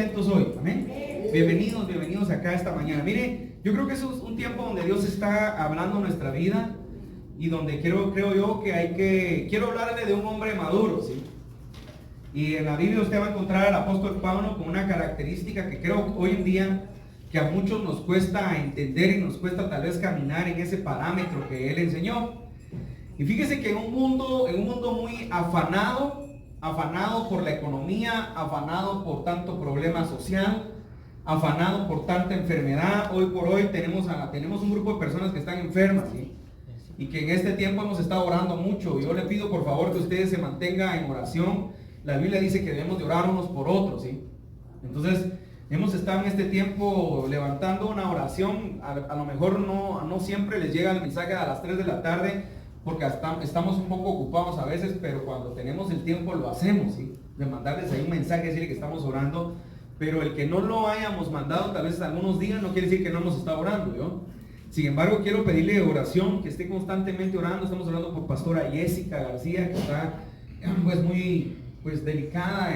Hoy, amén. Bienvenidos, bienvenidos acá esta mañana. Mire, yo creo que eso es un tiempo donde Dios está hablando nuestra vida y donde creo yo que quiero hablarle de un hombre maduro, ¿sí? Y en la Biblia usted va a encontrar al apóstol Pablo con una característica que creo hoy en día que a muchos nos cuesta entender y nos cuesta tal vez caminar en ese parámetro que él enseñó. Y fíjese que en un mundo muy afanado por la economía, afanado por tanto problema social, afanado por tanta enfermedad, hoy por hoy tenemos un grupo de personas que están enfermas, ¿sí? Y que en este tiempo hemos estado orando mucho. Yo le pido por favor que ustedes se mantengan en oración. La Biblia dice que debemos de orar unos por otros, ¿sí? Entonces hemos estado en este tiempo levantando una oración. A lo mejor no siempre les llega el mensaje a las 3 de la tarde, porque estamos un poco ocupados a veces, pero cuando tenemos el tiempo lo hacemos, ¿sí? De mandarles ahí un mensaje, decirle que estamos orando. Pero el que no lo hayamos mandado tal vez algunos días no quiere decir que no hemos estado orando, ¿yo? Sin embargo, quiero pedirle oración, que esté constantemente orando. Estamos orando por pastora Jessica García, que está muy delicada,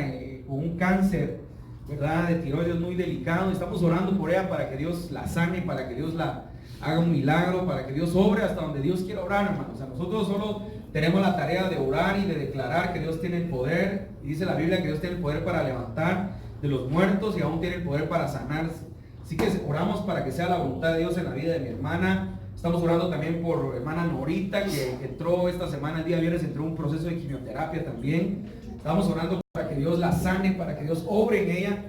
con un cáncer, ¿verdad? De tiroides muy delicado. Estamos orando por ella para que Dios la sane, para que Dios la haga un milagro, para que Dios obre hasta donde Dios quiera obrar, hermanos. O sea, nosotros solo tenemos la tarea de orar y de declarar que Dios tiene el poder. Y dice la Biblia que Dios tiene el poder para levantar de los muertos y aún tiene el poder para sanar. Así que oramos para que sea la voluntad de Dios en la vida de mi hermana. Estamos orando también por hermana Norita, que entró esta semana, el día viernes entró un proceso de quimioterapia también. Estamos orando para que Dios la sane, para que Dios obre en ella.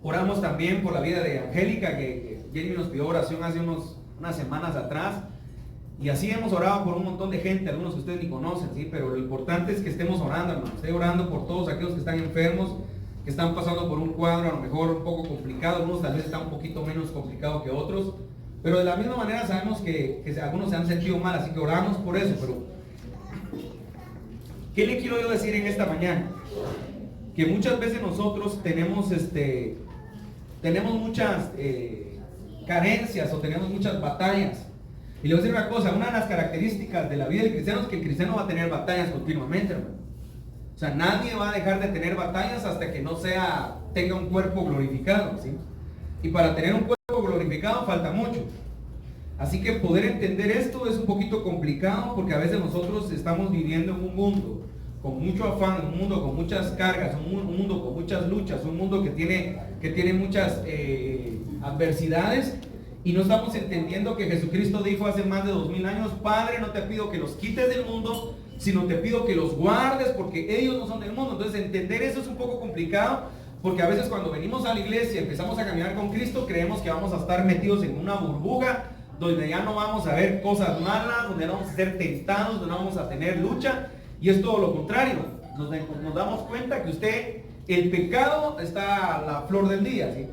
Oramos también por la vida de Angélica, que Jenny nos pidió oración hace unas semanas atrás. Y así hemos orado por un montón de gente, algunos que ustedes ni conocen, ¿sí? Pero lo importante es que estemos orando, hermano. Estoy orando por todos aquellos que están enfermos, que están pasando por un cuadro a lo mejor un poco complicado. Algunos tal vez están un poquito menos complicados que otros. Pero de la misma manera sabemos que algunos se han sentido mal, así que oramos por eso. Pero ¿qué le quiero yo decir en esta mañana? Que muchas veces nosotros tenemos muchas carencias o tenemos muchas batallas. Y le voy a decir una cosa, una de las características de la vida del cristiano es que el cristiano va a tener batallas continuamente, hermano. O sea, nadie va a dejar de tener batallas hasta que no tenga un cuerpo glorificado, ¿sí? Y para tener un cuerpo glorificado falta mucho. Así que poder entender esto es un poquito complicado, porque a veces nosotros estamos viviendo en un mundo con mucho afán, un mundo con muchas cargas, un mundo con muchas luchas, un mundo que tiene muchas adversidades, y no estamos entendiendo que Jesucristo dijo hace más de 2000 años: Padre, no te pido que los quites del mundo, sino te pido que los guardes, porque ellos no son del mundo. Entonces entender eso es un poco complicado, porque a veces cuando venimos a la iglesia, empezamos a caminar con Cristo, creemos que vamos a estar metidos en una burbuja, donde ya no vamos a ver cosas malas, donde no vamos a ser tentados, donde no vamos a tener lucha. Y es todo lo contrario. Nos damos cuenta que el pecado está a la flor del día, ¿sí?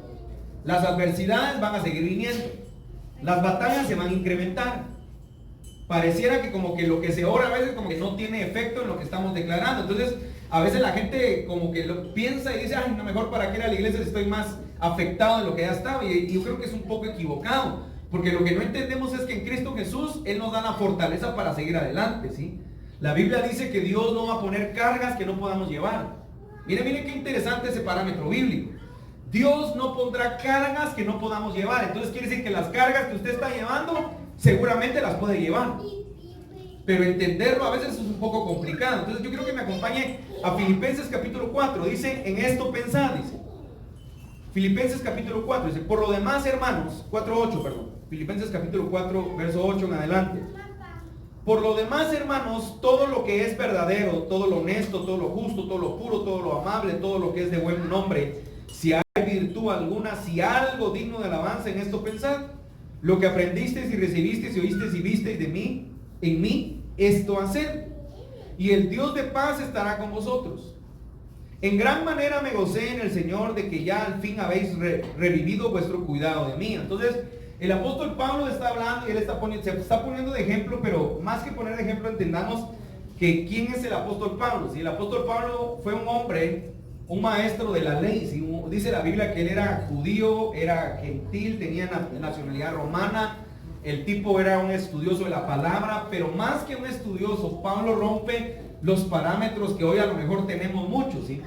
Las adversidades van a seguir viniendo, las batallas se van a incrementar. Pareciera que como que lo que se ora a veces como que no tiene efecto en lo que estamos declarando. Entonces a veces la gente como que lo piensa y dice: ay, no, mejor para qué ir a la iglesia si estoy más afectado de lo que ya estaba. Y yo creo que es un poco equivocado, porque lo que no entendemos es que en Cristo Jesús Él nos da la fortaleza para seguir adelante, ¿sí? La Biblia dice que Dios no va a poner cargas que no podamos llevar. Mire qué interesante ese parámetro bíblico. Dios no pondrá cargas que no podamos llevar. Entonces quiere decir que las cargas que usted está llevando seguramente las puede llevar, pero entenderlo a veces es un poco complicado. Entonces yo quiero que me acompañe a Filipenses capítulo 4. Dice: en esto pensad, dice Filipenses capítulo 4, dice: por lo demás, hermanos, 4:8, perdón, Filipenses capítulo 4, verso 8 en adelante. Por lo demás, hermanos, todo lo que es verdadero, todo lo honesto, todo lo justo, todo lo puro, todo lo amable, todo lo que es de buen nombre, si hay virtud alguna, si algo digno de alabanza, en esto pensad. Lo que aprendisteis y recibisteis y oísteis y visteis de mí, en mí, esto haced, y el Dios de paz estará con vosotros. En gran manera me gocé en el Señor de que ya al fin habéis revivido vuestro cuidado de mí. Entonces el apóstol Pablo está hablando y él se está poniendo de ejemplo, pero más que poner de ejemplo, entendamos que ¿quién es el apóstol Pablo? Si el apóstol Pablo fue un hombre, un maestro de la ley, ¿sí? Dice la Biblia que él era judío, era gentil, tenía nacionalidad romana. El tipo era un estudioso de la palabra, pero más que un estudioso, Pablo rompe los parámetros que hoy a lo mejor tenemos muchos, ¿sí?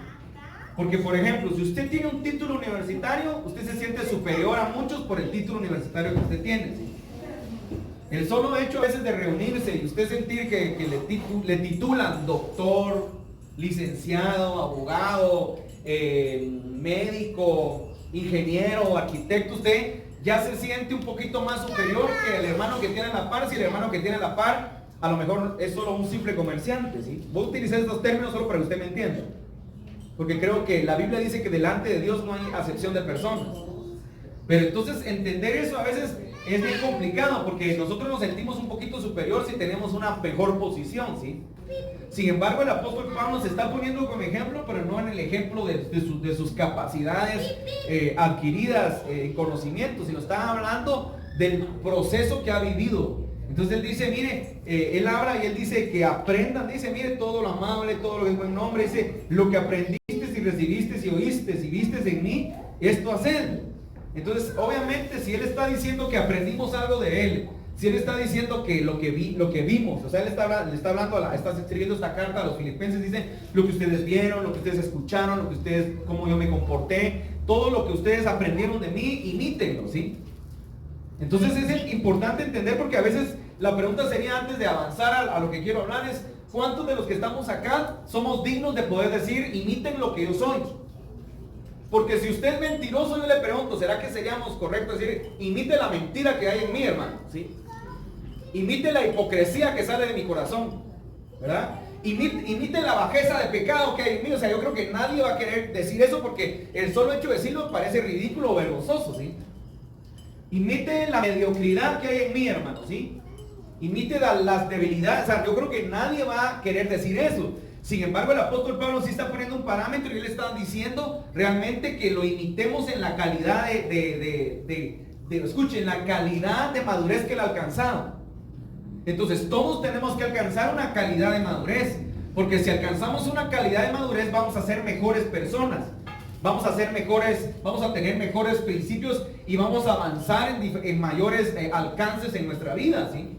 Porque, por ejemplo, si usted tiene un título universitario, usted se siente superior a muchos por el título universitario que usted tiene, ¿sí? El solo hecho a veces de reunirse y usted sentir que le titulan doctor, licenciado, abogado, médico, ingeniero, arquitecto, usted ya se siente un poquito más superior que el hermano que tiene a la par. Si el hermano que tiene a la par a lo mejor es solo un simple comerciante, ¿sí? Voy a utilizar estos términos solo para que usted me entienda, porque creo que la Biblia dice que delante de Dios no hay acepción de personas. Pero entonces entender eso a veces es bien complicado, porque nosotros nos sentimos un poquito superior si tenemos una mejor posición, ¿sí? Sin embargo, el apóstol Pablo se está poniendo como ejemplo, pero no en el ejemplo de sus capacidades adquiridas en conocimiento, sino está hablando del proceso que ha vivido. Entonces él dice, mire, él habla y él dice que aprendan, dice, mire, todo lo amable, todo lo que es buen nombre, dice, lo que aprendiste y recibiste y oíste y viste en mí, esto haced. Entonces, obviamente, si él está diciendo que aprendimos algo de él, si él está diciendo que lo que vimos, o sea, él está hablando, está escribiendo esta carta a los filipenses, dice lo que ustedes vieron, lo que ustedes escucharon, lo que ustedes, cómo yo me comporté, todo lo que ustedes aprendieron de mí, imítenlo, ¿sí? Entonces es importante entender, porque a veces la pregunta sería, antes de avanzar a lo que quiero hablar, es ¿cuántos de los que estamos acá somos dignos de poder decir, imiten lo que yo soy? Porque si usted es mentiroso, yo le pregunto, ¿será que seríamos correctos decir, imite la mentira que hay en mí, hermano? ¿Sí? Imite la hipocresía que sale de mi corazón, ¿verdad? Imite la bajeza de pecado que hay en mí. O sea, yo creo que nadie va a querer decir eso, porque el solo hecho de decirlo parece ridículo o vergonzoso, ¿sí? Imite la mediocridad que hay en mí, hermano, ¿sí? Imite las debilidades. O sea, yo creo que nadie va a querer decir eso. Sin embargo, el apóstol Pablo sí está poniendo un parámetro y él está diciendo realmente que lo imitemos en la calidad escuchen, la calidad de madurez que él ha alcanzado. Entonces, todos tenemos que alcanzar una calidad de madurez, porque si alcanzamos una calidad de madurez, vamos a ser mejores personas, vamos a tener mejores principios y vamos a avanzar en mayores alcances en nuestra vida, ¿sí?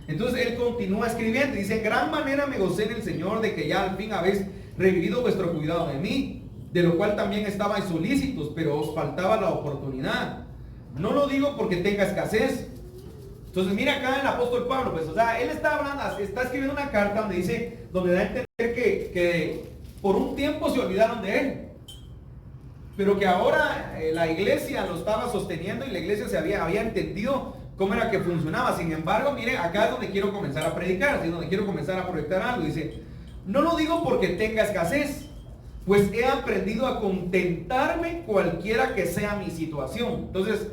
Entonces él continúa escribiendo, dice, en gran manera me gocé en el Señor de que ya al fin habéis revivido vuestro cuidado de mí, de lo cual también estabais solícitos, pero os faltaba la oportunidad. No lo digo porque tenga escasez. Entonces mira acá el apóstol Pablo, pues, o sea, él está hablando, está escribiendo una carta donde da a entender que por un tiempo se olvidaron de él, pero que ahora la iglesia lo estaba sosteniendo y la iglesia había entendido cómo era que funcionaba. Sin embargo, mire, acá es donde quiero comenzar a predicar, es donde quiero comenzar a proyectar algo. Dice, no lo digo porque tenga escasez, pues he aprendido a contentarme cualquiera que sea mi situación. Entonces,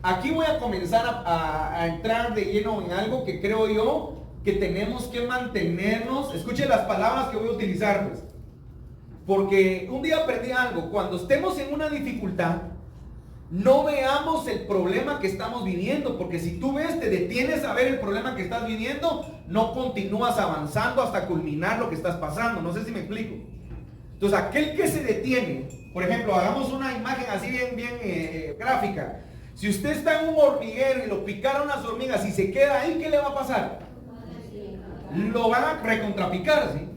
aquí voy a comenzar a entrar de lleno en algo que creo yo que tenemos que mantenernos. Escuchen las palabras que voy a utilizar, pues. Porque un día aprendí algo: cuando estemos en una dificultad, no veamos el problema que estamos viviendo, porque si tú te detienes a ver el problema que estás viviendo, no continúas avanzando hasta culminar lo que estás pasando. No sé si me explico. Entonces, aquel que se detiene, por ejemplo, hagamos una imagen así bien gráfica. Si usted está en un hormiguero y lo picaron las hormigas y se queda ahí, ¿qué le va a pasar? Lo van a recontrapicar, ¿sí?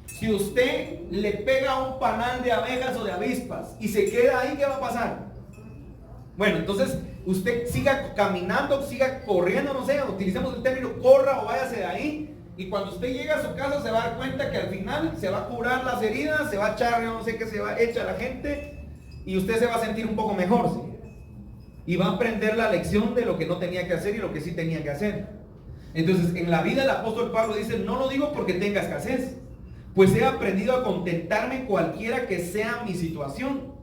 Si usted le pega un panal de abejas o de avispas y se queda ahí, ¿qué va a pasar? Bueno, entonces usted siga caminando, siga corriendo, no sé, utilicemos el término corra o váyase de ahí, y cuando usted llegue a su casa se va a dar cuenta que al final se va a curar las heridas, se va a echar, yo no sé qué se va a echar la gente, y usted se va a sentir un poco mejor, ¿sí? Y va a aprender la lección de lo que no tenía que hacer y lo que sí tenía que hacer. Entonces, en la vida el apóstol Pablo dice, no lo digo porque tenga escasez, pues he aprendido a contentarme cualquiera que sea mi situación.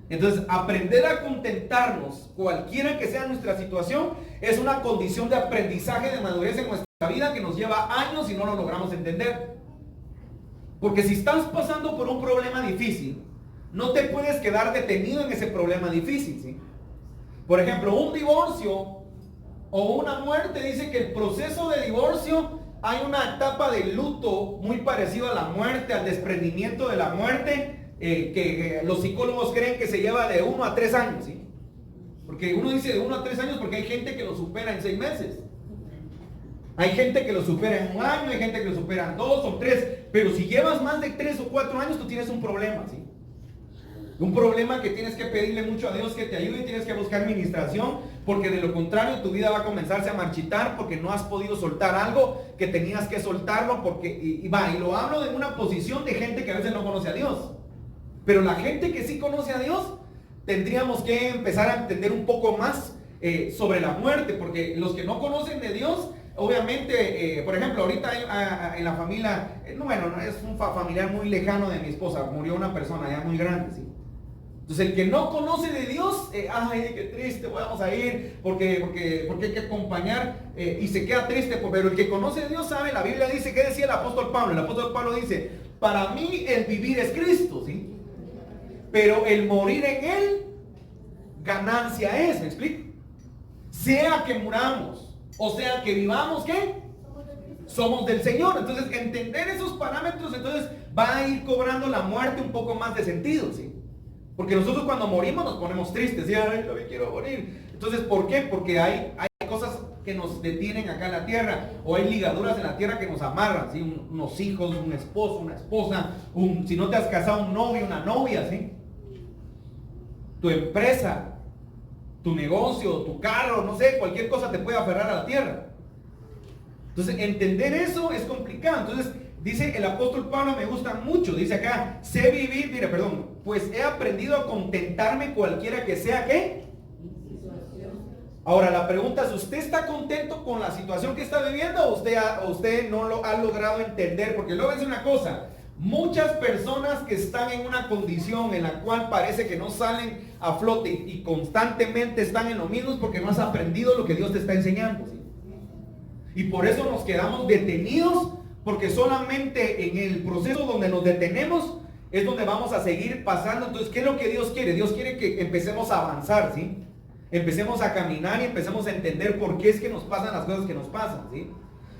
Entonces, aprender a contentarnos cualquiera que sea nuestra situación es una condición de aprendizaje, de madurez en nuestra vida que nos lleva años y no lo logramos entender. Porque si estás pasando por un problema difícil, no te puedes quedar detenido en ese problema difícil, ¿sí? Por ejemplo, un divorcio o una muerte, dice que el proceso de divorcio, hay una etapa de luto muy parecido a la muerte, al desprendimiento de la muerte, que los psicólogos creen que se lleva de 1 a 3 años, ¿sí? Porque uno dice de 1 a 3 años porque hay gente que lo supera en 6 meses. Hay gente que lo supera en un año, hay gente que lo supera en 2 o 3, pero si llevas más de 3 o 4 años, tú tienes un problema, ¿sí? Un problema que tienes que pedirle mucho a Dios que te ayude y tienes que buscar administración, porque de lo contrario tu vida va a comenzarse a marchitar porque no has podido soltar algo que tenías que soltarlo, porque, y lo hablo de una posición de gente que a veces no conoce a Dios. Pero la gente que sí conoce a Dios, tendríamos que empezar a entender un poco más sobre la muerte, porque los que no conocen de Dios, obviamente, por ejemplo, ahorita en la familia, no es un familiar muy lejano de mi esposa, murió una persona ya muy grande, ¿sí? Entonces el que no conoce de Dios, ay, qué triste, vamos a ir, porque hay que acompañar, y se queda triste, pero el que conoce de Dios sabe, la Biblia dice, ¿qué decía el apóstol Pablo? El apóstol Pablo dice, para mí el vivir es Cristo, ¿sí? Pero el morir en Él, ganancia es, ¿me explico? Sea que muramos, o sea que vivamos, ¿qué? Somos del Señor. Entonces, entender esos parámetros, entonces va a ir cobrando la muerte un poco más de sentido, ¿sí? Porque nosotros cuando morimos nos ponemos tristes, y ay, no me quiero morir. Entonces, ¿por qué? Porque hay cosas que nos detienen acá en la tierra, o hay ligaduras en la tierra que nos amarran, ¿sí? Unos hijos, un esposo, una esposa, si no te has casado, un novio, una novia, ¿sí? Tu empresa, tu negocio, tu carro, no sé, cualquier cosa te puede aferrar a la tierra. Entonces, entender eso es complicado. Entonces, dice el apóstol Pablo, me gusta mucho, dice acá, sé vivir, pues he aprendido a contentarme cualquiera que sea, ¿qué? Ahora, la pregunta es, ¿usted está contento con la situación que está viviendo o usted no lo ha logrado entender? Porque luego es una cosa, muchas personas que están en una condición en la cual parece que no salen a flote y constantemente están en lo mismo, es porque no has aprendido lo que Dios te está enseñando, ¿sí? Y por eso nos quedamos detenidos, porque solamente en el proceso donde nos detenemos es donde vamos a seguir pasando. Entonces, ¿qué es lo que Dios quiere? Dios quiere que empecemos a avanzar, ¿sí? Empecemos a caminar y empecemos a entender por qué es que nos pasan las cosas que nos pasan, ¿sí?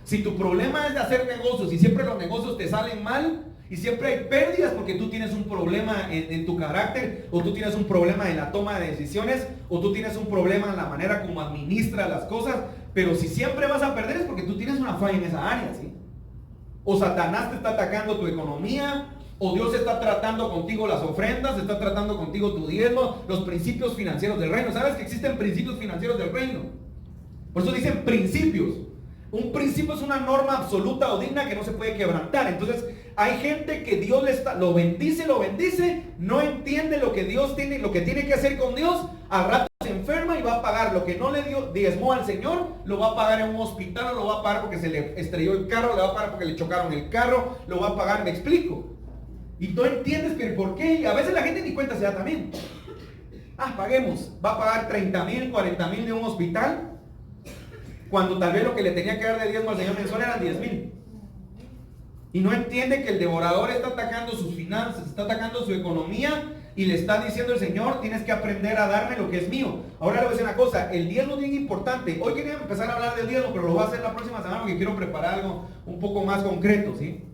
Si tu problema es de hacer negocios y siempre los negocios te salen mal y siempre hay pérdidas porque tú tienes un problema en tu carácter, o tú tienes un problema en la toma de decisiones, o tú tienes un problema en la manera como administras las cosas, pero si siempre vas a perder es porque tú tienes una falla en esa área, ¿sí? O Satanás te está atacando tu economía, o Dios está tratando contigo las ofrendas, está tratando contigo tu diezmo, los principios financieros del reino. ¿Sabes que existen principios financieros del reino? Por eso dicen principios. Un principio es una norma absoluta o digna que no se puede quebrantar. Entonces, hay gente que Dios lo bendice, no entiende lo que Dios tiene, lo que tiene que hacer con Dios. Al rato se enferma y va a pagar lo que no le diezmó al Señor, lo va a pagar en un hospital, o lo va a pagar porque se le estrelló el carro, le va a pagar porque le chocaron el carro, lo va a pagar, me explico. Y tú entiendes que por qué, y a veces la gente ni cuenta se da también. Paguemos, va a pagar 30,000, 40,000 de un hospital, cuando tal vez lo que le tenía que dar de diezmo al Señor mensual eran 10,000. Y no entiende que el devorador está atacando sus finanzas, está atacando su economía, y le está diciendo el Señor, tienes que aprender a darme lo que es mío. Ahora le voy a decir una cosa, el diezmo es bien importante. Hoy quería empezar a hablar del diezmo, pero lo voy a hacer la próxima semana porque quiero preparar algo un poco más concreto, ¿sí?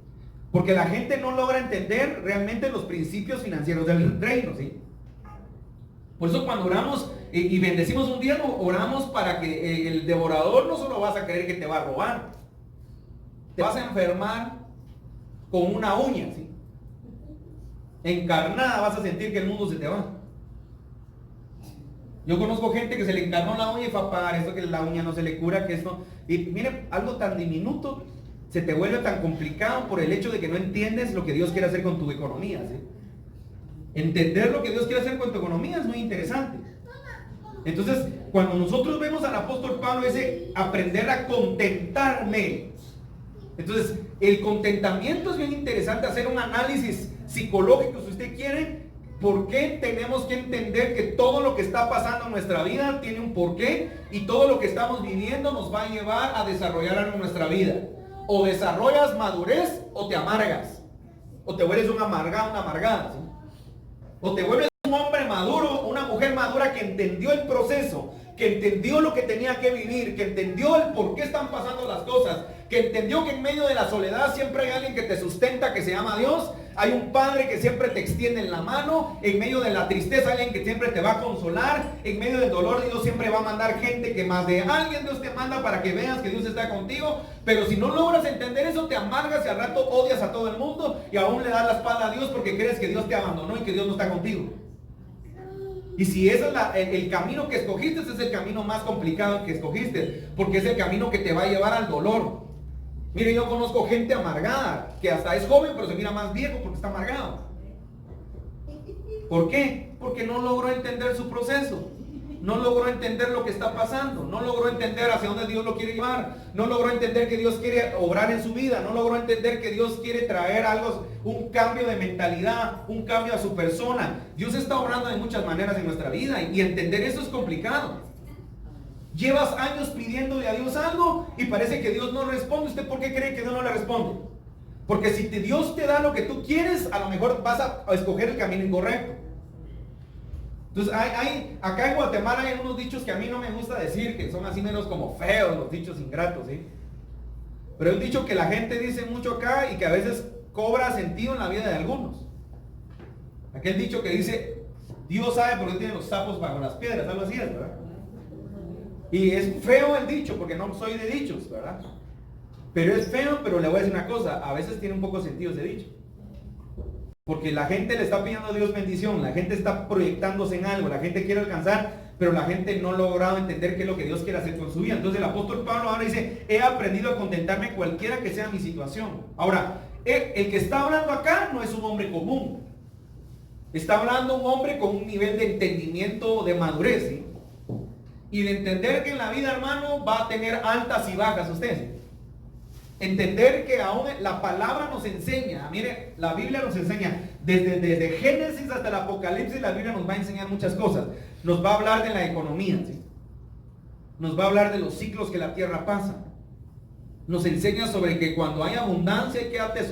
Porque la gente no logra entender realmente los principios financieros del reino, ¿sí? Por eso cuando oramos y bendecimos un diezmo, oramos para que el devorador no solo vas a creer que te va a robar, te vas a enfermar con una uña, ¿sí? Encarnada vas a sentir que el mundo se te va. Yo conozco gente que se le encarnó la uña y fue a pagar eso, que la uña no se le cura, que esto. Y mire, algo tan diminuto se te vuelve tan complicado por el hecho de que no entiendes lo que Dios quiere hacer con tu economía, ¿sí? Entender lo que Dios quiere hacer con tu economía es muy interesante. Entonces, cuando nosotros vemos al apóstol Pablo, ese aprender a contentarme. Entonces, el contentamiento es bien interesante, hacer un análisis psicológico, si usted quiere, por qué tenemos que entender que todo lo que está pasando en nuestra vida tiene un porqué, y todo lo que estamos viviendo nos va a llevar a desarrollar algo en nuestra vida. O desarrollas madurez o te amargas, o te vuelves un amargado, una amargada, ¿sí? O te vuelves un hombre maduro, una mujer madura que entendió el proceso, que entendió lo que tenía que vivir, que entendió el por qué están pasando las cosas, que entendió que en medio de la soledad siempre hay alguien que te sustenta, que se llama Dios, Hay un padre que siempre te extiende la mano. En medio de la tristeza, alguien que siempre te va a consolar. En medio del dolor, Dios siempre va a mandar gente que más de alguien Dios te manda para que veas que Dios está contigo. Pero si no logras entender eso, te amargas y al rato odias a todo el mundo y aún le das la espalda a Dios porque crees que Dios te abandonó y que Dios no está contigo. Y si ese es el camino que escogiste, ese es el camino más complicado que escogiste, porque es el camino que te va a llevar al dolor. Mire, yo conozco gente amargada, que hasta es joven, pero se mira más viejo porque está amargado. ¿Por qué? Porque no logró entender su proceso. No logró entender lo que está pasando. No logró entender hacia dónde Dios lo quiere llevar. No logró entender que Dios quiere obrar en su vida. No logró entender que Dios quiere traer algo, un cambio de mentalidad, un cambio a su persona. Dios está obrando de muchas maneras en nuestra vida y entender eso es complicado. Llevas años pidiéndole a Dios algo y parece que Dios no responde. ¿Usted por qué cree que Dios no le responde? Porque si Dios te da lo que tú quieres, a lo mejor vas a escoger el camino incorrecto. Entonces, acá en Guatemala hay unos dichos que a mí no me gusta decir, que son así menos como feos, los dichos ingratos, ¿sí? Pero hay un dicho que la gente dice mucho acá y que a veces cobra sentido en la vida de algunos. Aquel dicho que dice, Dios sabe por qué tiene los sapos bajo las piedras, algo así es, ¿verdad? Y es feo el dicho, porque no soy de dichos, ¿verdad? Pero es feo, pero le voy a decir una cosa, a veces tiene un poco sentido ese dicho. Porque la gente le está pidiendo a Dios bendición, la gente está proyectándose en algo, la gente quiere alcanzar, pero la gente no ha logrado entender qué es lo que Dios quiere hacer con su vida. Entonces el apóstol Pablo ahora dice, he aprendido a contentarme cualquiera que sea mi situación. Ahora, el que está hablando acá no es un hombre común. Está hablando un hombre con un nivel de entendimiento, de madurez, ¿sí? Y de entender que en la vida, hermano, va a tener altas y bajas usted. Entender que aún la palabra nos enseña, mire, la Biblia nos enseña, desde Génesis hasta el Apocalipsis, la Biblia nos va a enseñar muchas cosas. Nos va a hablar de la economía, ¿sí? Nos va a hablar de los ciclos que la tierra pasa. Nos enseña sobre que cuando hay abundancia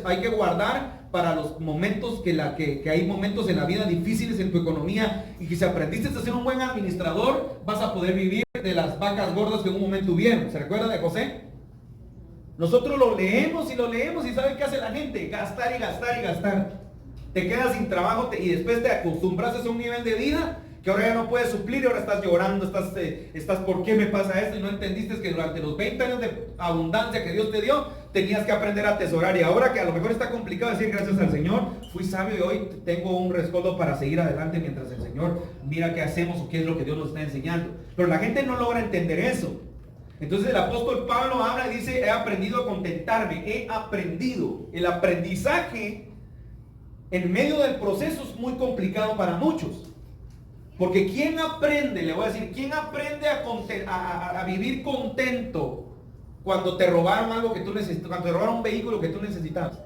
hay que guardar para los momentos que hay momentos en la vida difíciles en tu economía, y que si aprendiste a ser un buen administrador, vas a poder vivir de las vacas gordas que en un momento hubieron. ¿Se recuerda de José? Nosotros lo leemos y ¿sabe qué hace la gente? Gastar y gastar y gastar. Te quedas sin trabajo y después te acostumbras a un nivel de vida que ahora ya no puedes suplir y ahora estás llorando, estás ¿por qué me pasa esto? Y no entendiste que durante los 20 años de abundancia que Dios te dio, tenías que aprender a atesorar. Y ahora que a lo mejor está complicado decir gracias al Señor, fui sabio y hoy tengo un rescoldo para seguir adelante mientras el Señor mira qué hacemos o qué es lo que Dios nos está enseñando. Pero la gente no logra entender eso. Entonces el apóstol Pablo habla y dice, he aprendido a contentarme, he aprendido. El aprendizaje en medio del proceso es muy complicado para muchos. Porque ¿quién aprende? Le voy a decir, ¿quién aprende a vivir contento cuando te robaron algo que tú necesitas, cuando te robaron un vehículo que tú necesitabas?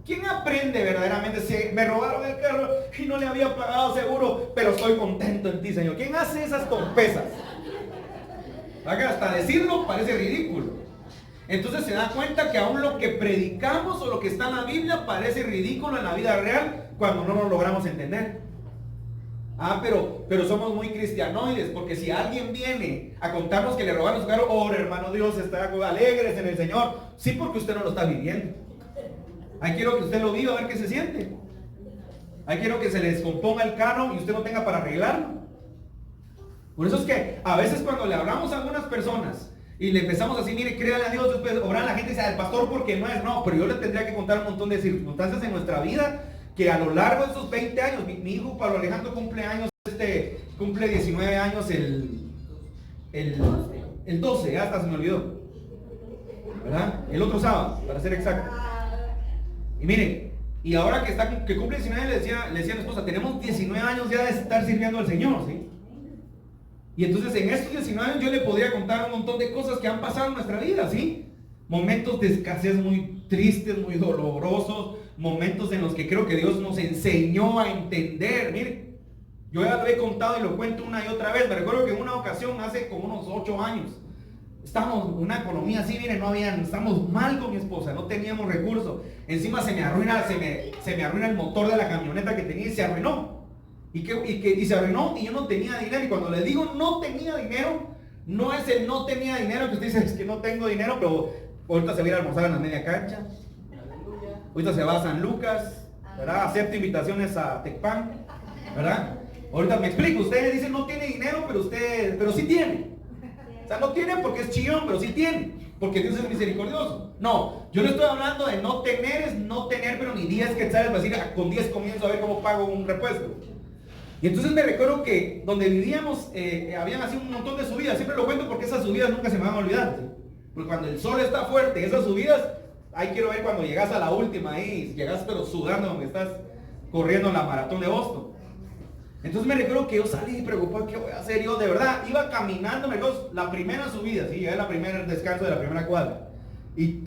¿Quién aprende verdaderamente? Si me robaron el carro y no le había pagado seguro, pero estoy contento en ti, Señor. ¿Quién hace esas torpezas? Hasta decirlo parece ridículo. Entonces se da cuenta que aún lo que predicamos o lo que está en la Biblia parece ridículo en la vida real cuando no lo logramos entender. Pero somos muy cristianoides, porque si alguien viene a contarnos que le robaron su carro, oh hermano, Dios está alegres en el Señor. Sí, porque usted no lo está viviendo. Ahí quiero que usted lo viva, a ver qué se siente. Ahí quiero que se le descomponga el carro y usted no tenga para arreglarlo. Por eso es que a veces cuando le hablamos a algunas personas y le empezamos así, mire, créale a Dios, después obran, la gente dice, el pastor porque no es, no, pero yo le tendría que contar un montón de circunstancias en nuestra vida que a lo largo de esos 20 años, mi hijo Pablo Alejandro cumple 19 años el 12, hasta se me olvidó, ¿verdad? El otro sábado, para ser exacto. Y mire, y ahora que cumple 19, le decía a mi esposa, tenemos 19 años ya de estar sirviendo al Señor, ¿sí? Y entonces en estos 19 años yo le podría contar un montón de cosas que han pasado en nuestra vida, ¿sí? Momentos de escasez muy tristes, muy dolorosos, momentos en los que creo que Dios nos enseñó a entender. Mire, yo ya lo he contado y lo cuento una y otra vez. Me recuerdo que en una ocasión, hace como unos 8 años, estábamos en una economía así, miren, estamos mal con mi esposa, no teníamos recursos. Encima se me arruina el motor de la camioneta que tenía y se arruinó. Y se arruinó y yo no tenía dinero. Y cuando le digo no tenía dinero, no es el no tenía dinero que usted dice, es que no tengo dinero, pero ahorita se va a ir a almorzar en la media cancha. Ahorita se va a San Lucas, ¿verdad? Acepta invitaciones a Tecpan, ¿verdad? Ahorita me explico, ustedes dicen no tiene dinero, pero sí tiene. O sea, no tiene porque es chillón, pero sí tiene, porque Dios es misericordioso. No, yo no estoy hablando de no tener, es no tener, pero ni 10 quetzales para decir, con 10 comienzo a ver cómo pago un repuesto. Y entonces me recuerdo que donde vivíamos, habían así un montón de subidas, siempre lo cuento porque esas subidas nunca se me van a olvidar, ¿sí? Porque cuando el sol está fuerte, esas subidas, ahí quiero ver cuando llegas a la última, ahí llegas pero sudando, donde estás corriendo la maratón de Boston. Entonces me recuerdo que yo salí preocupado, ¿qué voy a hacer? Yo de verdad iba caminando, me recuerdo, la primera subida, ¿sí? Llegué a la primera descanso de la primera cuadra. Y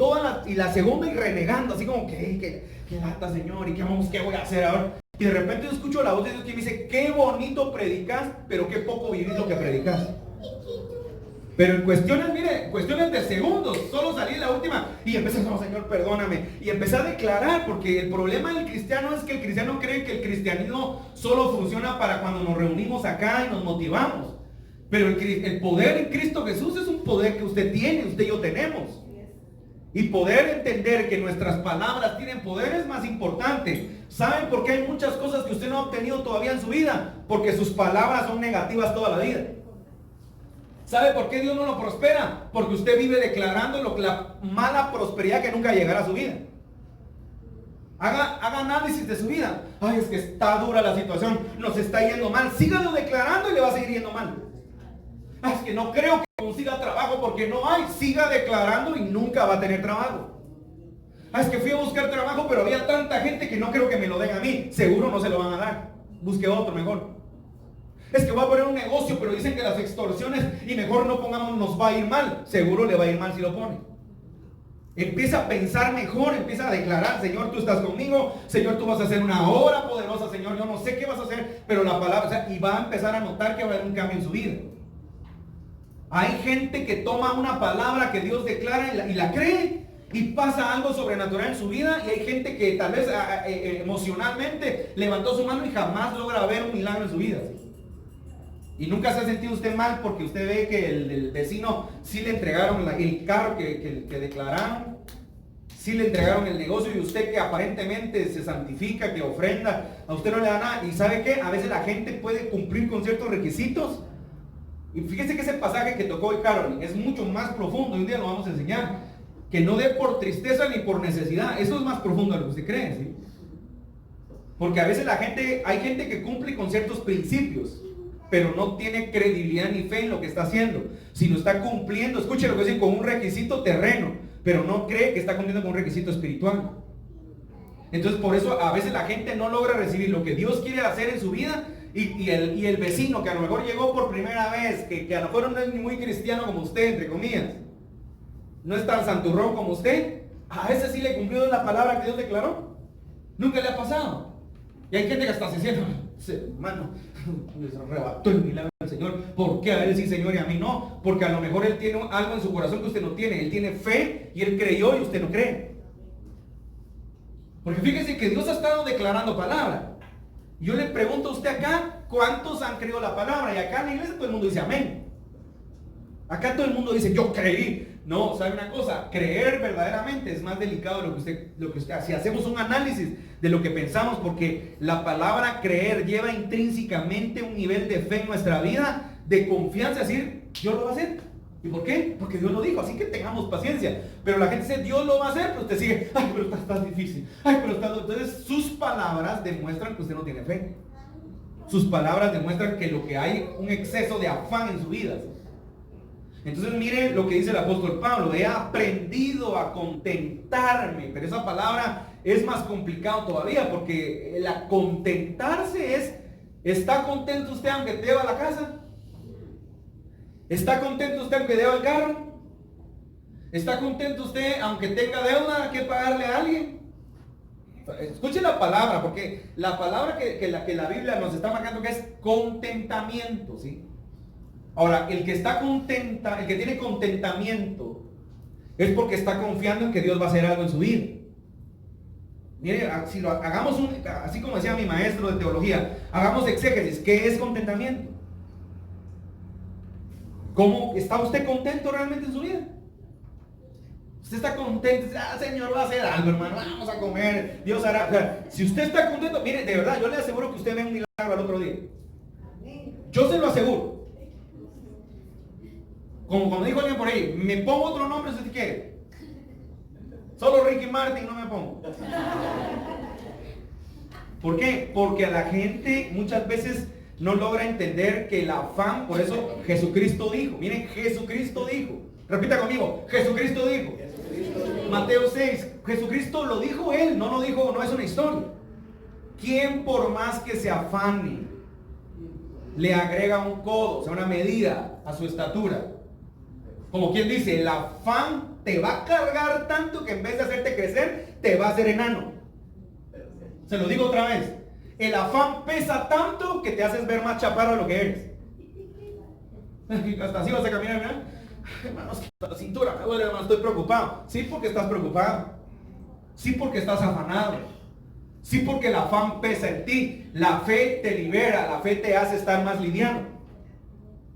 la segunda y renegando, así como que qué lata, Señor, y qué voy a hacer ahora. Y de repente yo escucho la voz de Dios que me dice, qué bonito predicas, pero qué poco vivís lo que predicas. Pero en cuestiones, mire, cuestiones de segundos, solo salí de la última y empecé, no, Señor, perdóname. Y empecé a declarar, porque el problema del cristiano es que el cristiano cree que el cristianismo solo funciona para cuando nos reunimos acá y nos motivamos. Pero el poder en Cristo Jesús es un poder que usted tiene, usted y yo tenemos. Y poder entender que nuestras palabras tienen poder es más importante. ¿Saben por qué hay muchas cosas que usted no ha obtenido todavía en su vida? Porque sus palabras son negativas toda la vida. ¿Sabe por qué Dios no lo prospera? Porque usted vive declarando la mala prosperidad que nunca llegará a su vida. Haga análisis de su vida. Ay, es que está dura la situación, nos está yendo mal. Sígalo declarando y le va a seguir yendo mal. Ay, es que no creo que consiga trabajo porque no hay. Siga declarando y nunca va a tener trabajo. Ay, es que fui a buscar trabajo, pero había tanta gente que no creo que me lo den a mí. Seguro no se lo van a dar. Busque otro mejor. Es que voy a poner un negocio, pero dicen que las extorsiones y mejor no pongamos, nos va a ir mal. Seguro le va a ir mal si lo pone. Empieza a pensar mejor, empieza a declarar, Señor, tú estás conmigo, Señor, tú vas a hacer una obra poderosa, Señor, yo no sé qué vas a hacer, pero la palabra, o sea, y va a empezar a notar que va a haber un cambio en su vida. Hay gente que toma una palabra que Dios declara y la cree y pasa algo sobrenatural en su vida, y hay gente que tal vez emocionalmente levantó su mano y jamás logra ver un milagro en su vida. Y nunca se ha sentido usted mal porque usted ve que el vecino sí le entregaron el carro que declararon, sí le entregaron el negocio, y usted que aparentemente se santifica, que ofrenda, a usted no le da nada. Y ¿sabe qué? A veces la gente puede cumplir con ciertos requisitos. Y fíjese que ese pasaje que tocó hoy Carolyn es mucho más profundo, y un día lo vamos a enseñar. Que no dé por tristeza ni por necesidad. Eso es más profundo de lo que usted cree, ¿sí? Porque a veces hay gente que cumple con ciertos principios, pero no tiene credibilidad ni fe en lo que está haciendo, sino está cumpliendo, escuche lo que dice, con un requisito terreno, pero no cree que está cumpliendo con un requisito espiritual. Entonces por eso a veces la gente no logra recibir lo que Dios quiere hacer en su vida, y el vecino que a lo mejor llegó por primera vez, que a lo mejor no es ni muy cristiano como usted, entre comillas, no es tan santurrón como usted, a ese sí le cumplió la palabra que Dios declaró. Nunca le ha pasado. Y hay gente que hasta se siente, hermano, les arrebató el milagro del Señor. ¿Por qué a él sí, Señor, y a mí no? Porque a lo mejor él tiene algo en su corazón que usted no tiene. Él tiene fe y él creyó y usted no cree. Porque fíjese que Dios ha estado declarando palabra. Yo le pregunto a usted acá, ¿cuántos han creído la palabra? Y acá en la iglesia todo el mundo dice amén. Acá todo el mundo dice, yo creí. No, ¿sabe una cosa? Creer verdaderamente es más delicado de lo que usted, si hacemos un análisis de lo que pensamos, porque la palabra creer lleva intrínsecamente un nivel de fe en nuestra vida, de confianza, decir, Dios lo va a hacer. ¿Y por qué? Porque Dios lo dijo, así que tengamos paciencia. Pero la gente dice, Dios lo va a hacer, pero usted sigue, ay, pero está difícil, ay, pero está... Entonces sus palabras demuestran que usted no tiene fe. Sus palabras demuestran que lo que hay, un exceso de afán en su vida. Entonces mire lo que dice el apóstol Pablo: he aprendido a contentarme. Pero esa palabra es más complicado todavía, porque la contentarse es, ¿está contento usted aunque te deba la casa? ¿Está contento usted aunque deba el carro? ¿Está contento usted aunque tenga deuda que pagarle a alguien? Escuche la palabra, porque la palabra que la Biblia nos está marcando que es contentamiento, ¿sí? Ahora, el que está contenta, el que tiene contentamiento, es porque está confiando en que Dios va a hacer algo en su vida. Mire, si lo hagamos así como decía mi maestro de teología, hagamos exégesis. ¿Qué es contentamiento? ¿Cómo está usted contento realmente en su vida? Usted está contento, dice, Señor va a hacer algo, hermano, vamos a comer, Dios hará. O sea, si usted está contento, mire, de verdad, yo le aseguro que usted ve un milagro al otro día. Yo se lo aseguro. Como dijo alguien por ahí, me pongo otro nombre si usted quiere. Solo Ricky Martin no me pongo. ¿Por qué? Porque a la gente muchas veces no logra entender que el afán, por eso Jesucristo dijo, miren, Jesucristo dijo, repita conmigo, Jesucristo dijo. Mateo 6, Jesucristo lo dijo él, no lo dijo, no es una historia. ¿Quién por más que se afane le agrega un codo, o sea, una medida a su estatura? Como quien dice, el afán te va a cargar tanto que en vez de hacerte crecer, te va a hacer enano. Se lo digo otra vez. El afán pesa tanto que te haces ver más chaparro de lo que eres. Hasta así vas a caminar, ¿verdad? Hermanos, la cintura me duele, hermano, estoy preocupado. Sí, porque estás preocupado. Sí, porque estás afanado. Sí, porque el afán pesa en ti. La fe te libera, la fe te hace estar más liviano.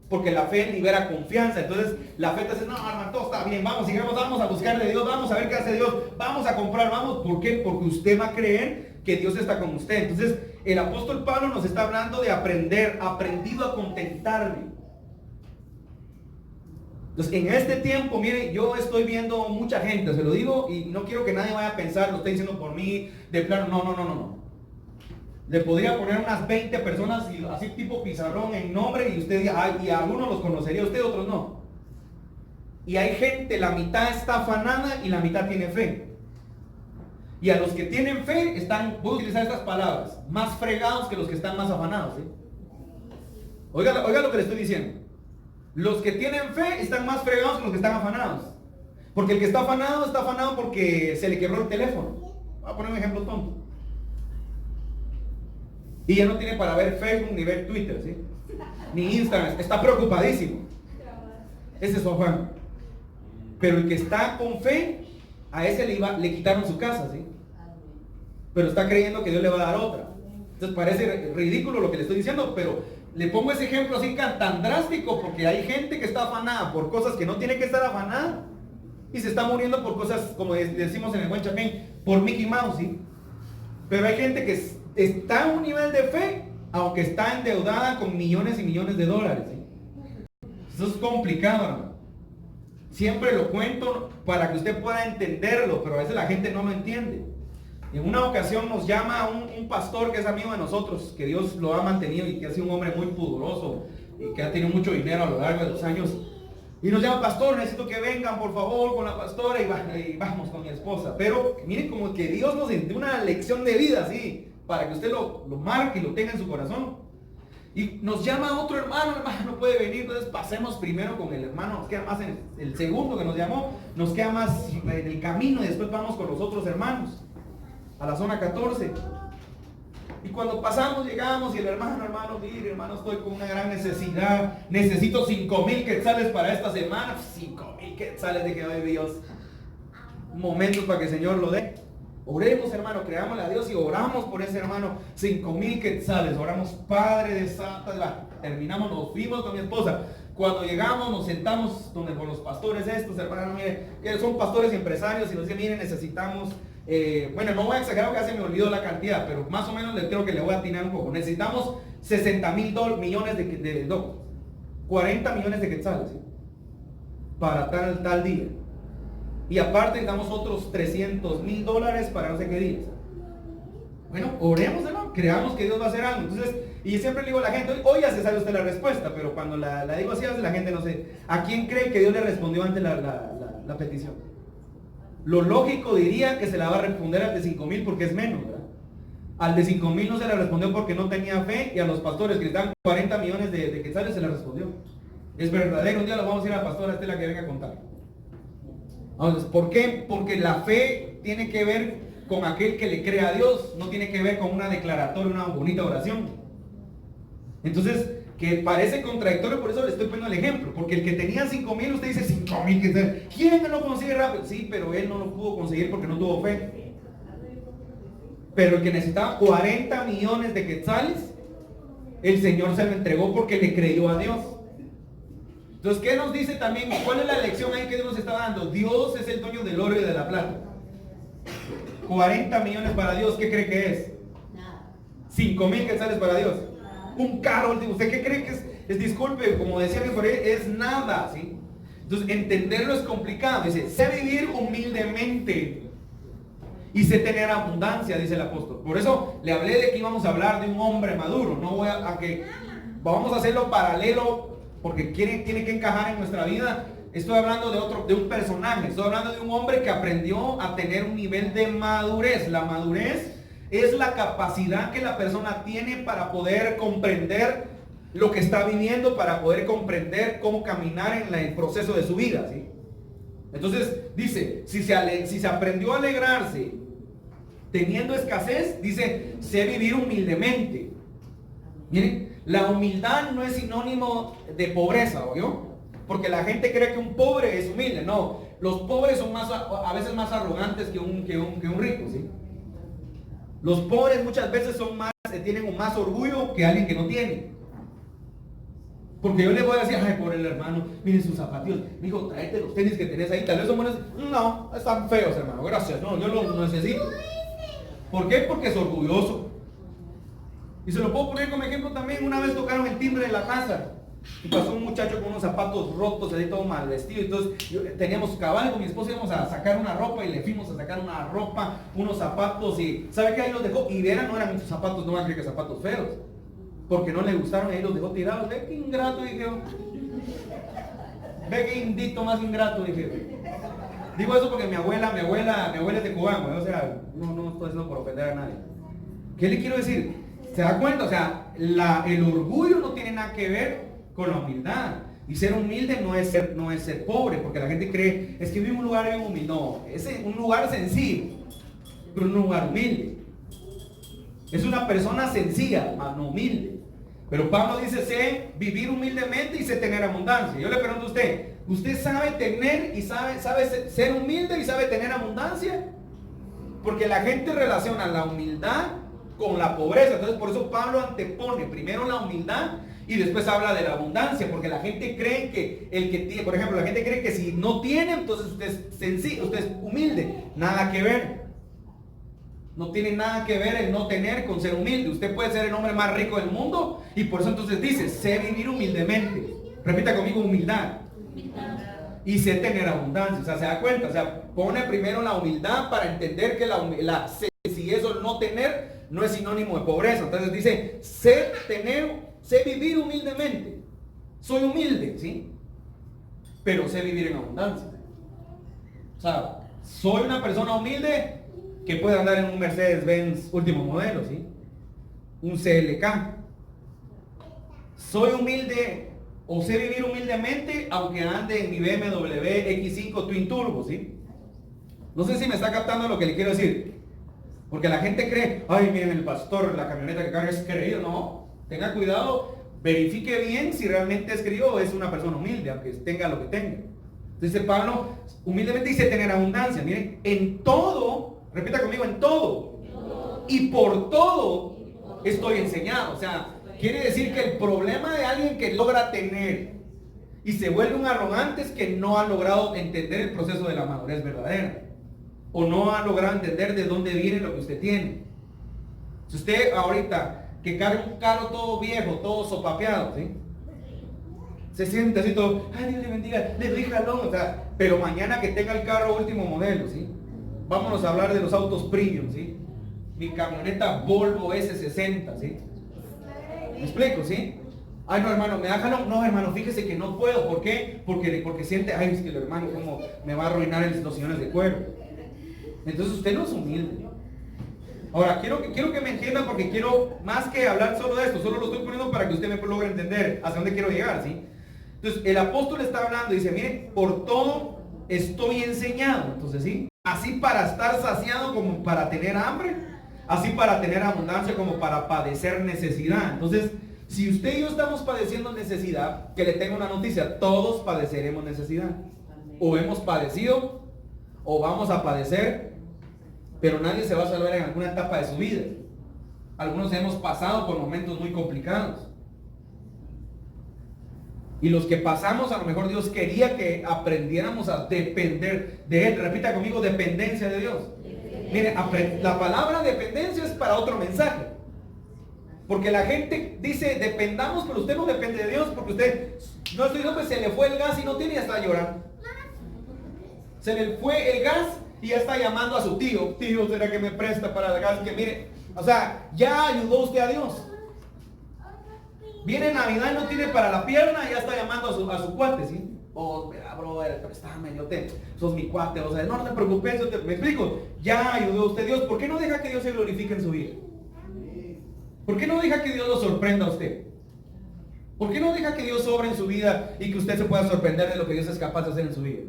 Porque la fe libera confianza. Entonces la fe te dice, no, hermano, todo está bien, vamos, sigamos, vamos a buscarle a Dios, vamos a ver qué hace Dios, vamos a comprar, vamos. ¿Por qué? Porque usted va a creer que Dios está con usted. Entonces el apóstol Pablo nos está hablando de aprendido a contentarme. Entonces en este tiempo, mire, yo estoy viendo mucha gente, se lo digo, y no quiero que nadie vaya a pensar, lo estoy diciendo por mí, de plano, no. Le podría poner unas 20 personas, y así tipo pizarrón en nombre, y usted diga, ay, y algunos los conocería usted, otros no. Y hay gente, la mitad está afanada y la mitad tiene fe. Y a los que tienen fe están, voy a utilizar estas palabras, más fregados que los que están más afanados. Oiga lo que le estoy diciendo. Los que tienen fe están más fregados que los que están afanados. Porque el que está afanado porque se le quebró el teléfono. Voy a poner un ejemplo tonto. Y ya no tiene para ver Facebook ni ver Twitter, ¿sí? Ni Instagram. Está preocupadísimo. Ese es su afán. Pero el que está con fe, a ese le quitaron su casa, ¿sí? Pero está creyendo que Dios le va a dar otra. Entonces parece ridículo lo que le estoy diciendo, pero le pongo ese ejemplo así tan drástico porque hay gente que está afanada por cosas que no tiene que estar afanada y se está muriendo por cosas, como decimos en el buen chapén, por Mickey Mouse, ¿sí? Pero hay gente que está a un nivel de fe, aunque está endeudada con millones y millones de dólares, ¿sí? Eso es complicado, hermano. Siempre lo cuento para que usted pueda entenderlo, pero a veces la gente no lo entiende. En una ocasión nos llama un pastor que es amigo de nosotros, que Dios lo ha mantenido y que ha sido un hombre muy pudoroso y que ha tenido mucho dinero a lo largo de los años. Y nos llama, pastor, necesito que vengan por favor con la pastora, y vamos con mi esposa. Pero miren, como que Dios nos dio una lección de vida así, para que usted lo marque y lo tenga en su corazón. Y nos llama otro hermano no puede venir, entonces pasemos primero con el hermano, nos queda más el segundo que nos llamó, nos queda más en el camino y después vamos con los otros hermanos a la zona 14. Y cuando pasamos, llegamos y el hermano, mire, hermano, estoy con una gran necesidad, necesito 5,000 quetzales para esta semana. 5,000 quetzales, de que ay Dios, momentos para que el Señor lo dé. Oremos, hermano, creámosle a Dios y oramos por ese hermano. 5,000 quetzales, oramos, Padre de Santa, terminamos, nos fuimos con mi esposa. Cuando llegamos, nos sentamos con los pastores estos, hermano, mire, que son pastores y empresarios, y nos dicen, mire, necesitamos, bueno, no voy a exagerar porque ya se me olvidó la cantidad, pero más o menos creo que le voy a atinar un poco. Necesitamos 60,000 millones de 40 millones de quetzales, ¿sí? Para tal día. Y aparte damos otros 300,000 dólares para no sé qué días. Bueno, oremos, hermano, creamos que Dios va a hacer algo. Entonces, y siempre le digo a la gente, hoy ya se sabe usted la respuesta, pero cuando la digo así, a veces la gente no sé. ¿A quién cree que Dios le respondió ante la petición? Lo lógico diría que se la va a responder al de 5,000 porque es menos, ¿verdad? Al de 5,000 no se le respondió porque no tenía fe, y a los pastores que les dan 40 millones de quetzales se le respondió. Es verdadero, un día lo vamos a ir a la pastora Estela que venga a contar. Entonces, ¿por qué? Porque la fe tiene que ver con aquel que le cree a Dios, no tiene que ver con una declaratoria, una bonita oración. Entonces, que parece contradictorio, por eso le estoy poniendo el ejemplo, porque el que tenía 5,000, usted dice 5,000, ¿quién no lo consigue rápido? Sí, pero él no lo pudo conseguir porque no tuvo fe. Pero el que necesitaba 40 millones de quetzales, el Señor se lo entregó porque le creyó a Dios. Entonces, ¿qué nos dice también? ¿Cuál es la lección ahí que Dios nos está dando? Dios es el dueño del oro y de la plata. 40 millones para Dios, ¿qué cree que es? 5,000 quetzales para Dios. Un carro último. ¿Usted qué cree que es? Disculpe, como decía mi por ahí, es nada, ¿sí? Entonces, entenderlo es complicado. Dice, sé vivir humildemente y sé tener abundancia, dice el apóstol. Por eso le hablé de que íbamos a hablar de un hombre maduro. No voy a que vamos a hacerlo paralelo porque tiene que encajar en nuestra vida. Estoy hablando de un personaje. Estoy hablando de un hombre que aprendió a tener un nivel de madurez. La madurez es la capacidad que la persona tiene para poder comprender lo que está viviendo, para poder comprender cómo caminar en el proceso de su vida, ¿sí? Entonces dice, si se aprendió a alegrarse teniendo escasez, dice, sé vivir humildemente. Miren, la humildad no es sinónimo de pobreza, ¿oyó? Porque la gente cree que un pobre es humilde. No, los pobres son a veces más arrogantes que un rico, ¿sí? Los pobres muchas veces tienen más orgullo que alguien que no tiene. Porque yo le voy a decir, ay, por el hermano, miren sus zapatillos. Me dijo, tráete los tenis que tenés ahí, tal vez son buenos. No, están feos, hermano, gracias. No, yo los necesito. ¿Por qué? Porque es orgulloso. Y se lo puedo poner como ejemplo también. Una vez tocaron el timbre de la casa y pasó un muchacho con unos zapatos rotos, así todo mal vestido. Entonces teníamos cabal con mi esposa, íbamos a sacar una ropa y le fuimos a sacar una ropa, unos zapatos y ¿sabe qué? Ahí los dejó y verán, no eran muchos zapatos, no van a creer que zapatos feos, porque no le gustaron, ahí los dejó tirados. Ve qué ingrato, dije yo. Ve qué indito más ingrato, dije. Digo eso porque mi abuela es de Cubán, o sea, no estoy haciendo por ofender a nadie. ¿Qué le quiero decir? ¿Se da cuenta? O sea, el orgullo no tiene nada que ver con la humildad. Y ser humilde no es ser pobre, porque la gente cree, es que vive en un lugar bien humilde. No, es un lugar sencillo, pero un lugar humilde. Es una persona sencilla, más no humilde. Pero Pablo dice, sé vivir humildemente y sé tener abundancia. Yo le pregunto a usted, ¿usted sabe tener y sabe ser humilde y sabe tener abundancia? Porque la gente relaciona la humildad con la pobreza. Entonces por eso Pablo antepone primero la humildad y después habla de la abundancia, porque la gente cree que el que tiene, por ejemplo, la gente cree que si no tiene, entonces usted es sencillo, usted es humilde. Nada que ver. No tiene nada que ver el no tener con ser humilde. Usted puede ser el hombre más rico del mundo y por eso entonces dice, sé vivir humildemente. Repita conmigo, humildad. Y sé tener abundancia. O sea, se da cuenta, o sea, pone primero la humildad para entender que la sencillez o el no tener no es sinónimo de pobreza. Entonces dice, sé vivir humildemente. Soy humilde, ¿sí? Pero sé vivir en abundancia. O sea, soy una persona humilde que puede andar en un Mercedes-Benz último modelo, ¿sí? Un CLK. Soy humilde o sé vivir humildemente aunque ande en mi BMW X5 Twin Turbo, ¿sí? No sé si me está captando lo que le quiero decir. Porque la gente cree, ay, miren el pastor, la camioneta que carga es creído. No, tenga cuidado, verifique bien si realmente es creído o es una persona humilde, aunque tenga lo que tenga. Dice Pablo, humildemente dice tener abundancia. Miren, en todo, repita conmigo, en todo y por todo estoy enseñado. O sea, quiere decir que el problema de alguien que logra tener y se vuelve un arrogante es que no ha logrado entender el proceso de la madurez verdadera, o no ha logrado entender de dónde viene lo que usted tiene. Si usted ahorita que carga un carro todo viejo, todo sopapeado, ¿sí? Se siente así todo, ay, Dios le bendiga, le doy jalón, o sea, pero mañana que tenga el carro último modelo, ¿sí? Vámonos a hablar de los autos premium, ¿sí? Mi camioneta Volvo S60, ¿sí? ¿Me explico, sí? Ay, no, hermano, ¿me da jalón? No, hermano, fíjese que no puedo. ¿Por qué? Porque siente, ay, es que el hermano como me va a arruinar los sillones de cuero. Entonces usted no es humilde. Ahora, quiero que me entiendan, porque quiero más que hablar solo de esto, solo lo estoy poniendo para que usted me logre entender hacia dónde quiero llegar, ¿sí? Entonces, el apóstol está hablando y dice, mire, por todo estoy enseñado. Entonces, ¿sí? Así para estar saciado como para tener hambre, así para tener abundancia como para padecer necesidad. Entonces, si usted y yo estamos padeciendo necesidad, que le tengo una noticia, todos padeceremos necesidad. O hemos padecido, o vamos a padecer, pero nadie se va a salvar en alguna etapa de su vida. Algunos hemos pasado por momentos muy complicados. Y los que pasamos, a lo mejor Dios quería que aprendiéramos a depender de Él. Repita conmigo, dependencia de Dios. Mire, la palabra dependencia es para otro mensaje. Porque la gente dice dependamos, pero usted no depende de Dios, porque usted, no estoy diciendo que se le fue el gas y no tiene, ya está llorando. Se le fue el gas y ya está llamando a su tío. Tío, ¿será que me presta para el gas? Que mire, o sea, ya ayudó usted a Dios. Viene Navidad y no tiene para la pierna y ya está llamando a su cuate, ¿sí? Oh, mira, bro, préstame, sos mi cuate, o sea, no te preocupes, me explico, ya ayudó usted Dios. ¿Por qué no deja que Dios se glorifique en su vida? ¿Por qué no deja que Dios lo sorprenda a usted? ¿Por qué no deja que Dios sobre en su vida y que usted se pueda sorprender de lo que Dios es capaz de hacer en su vida?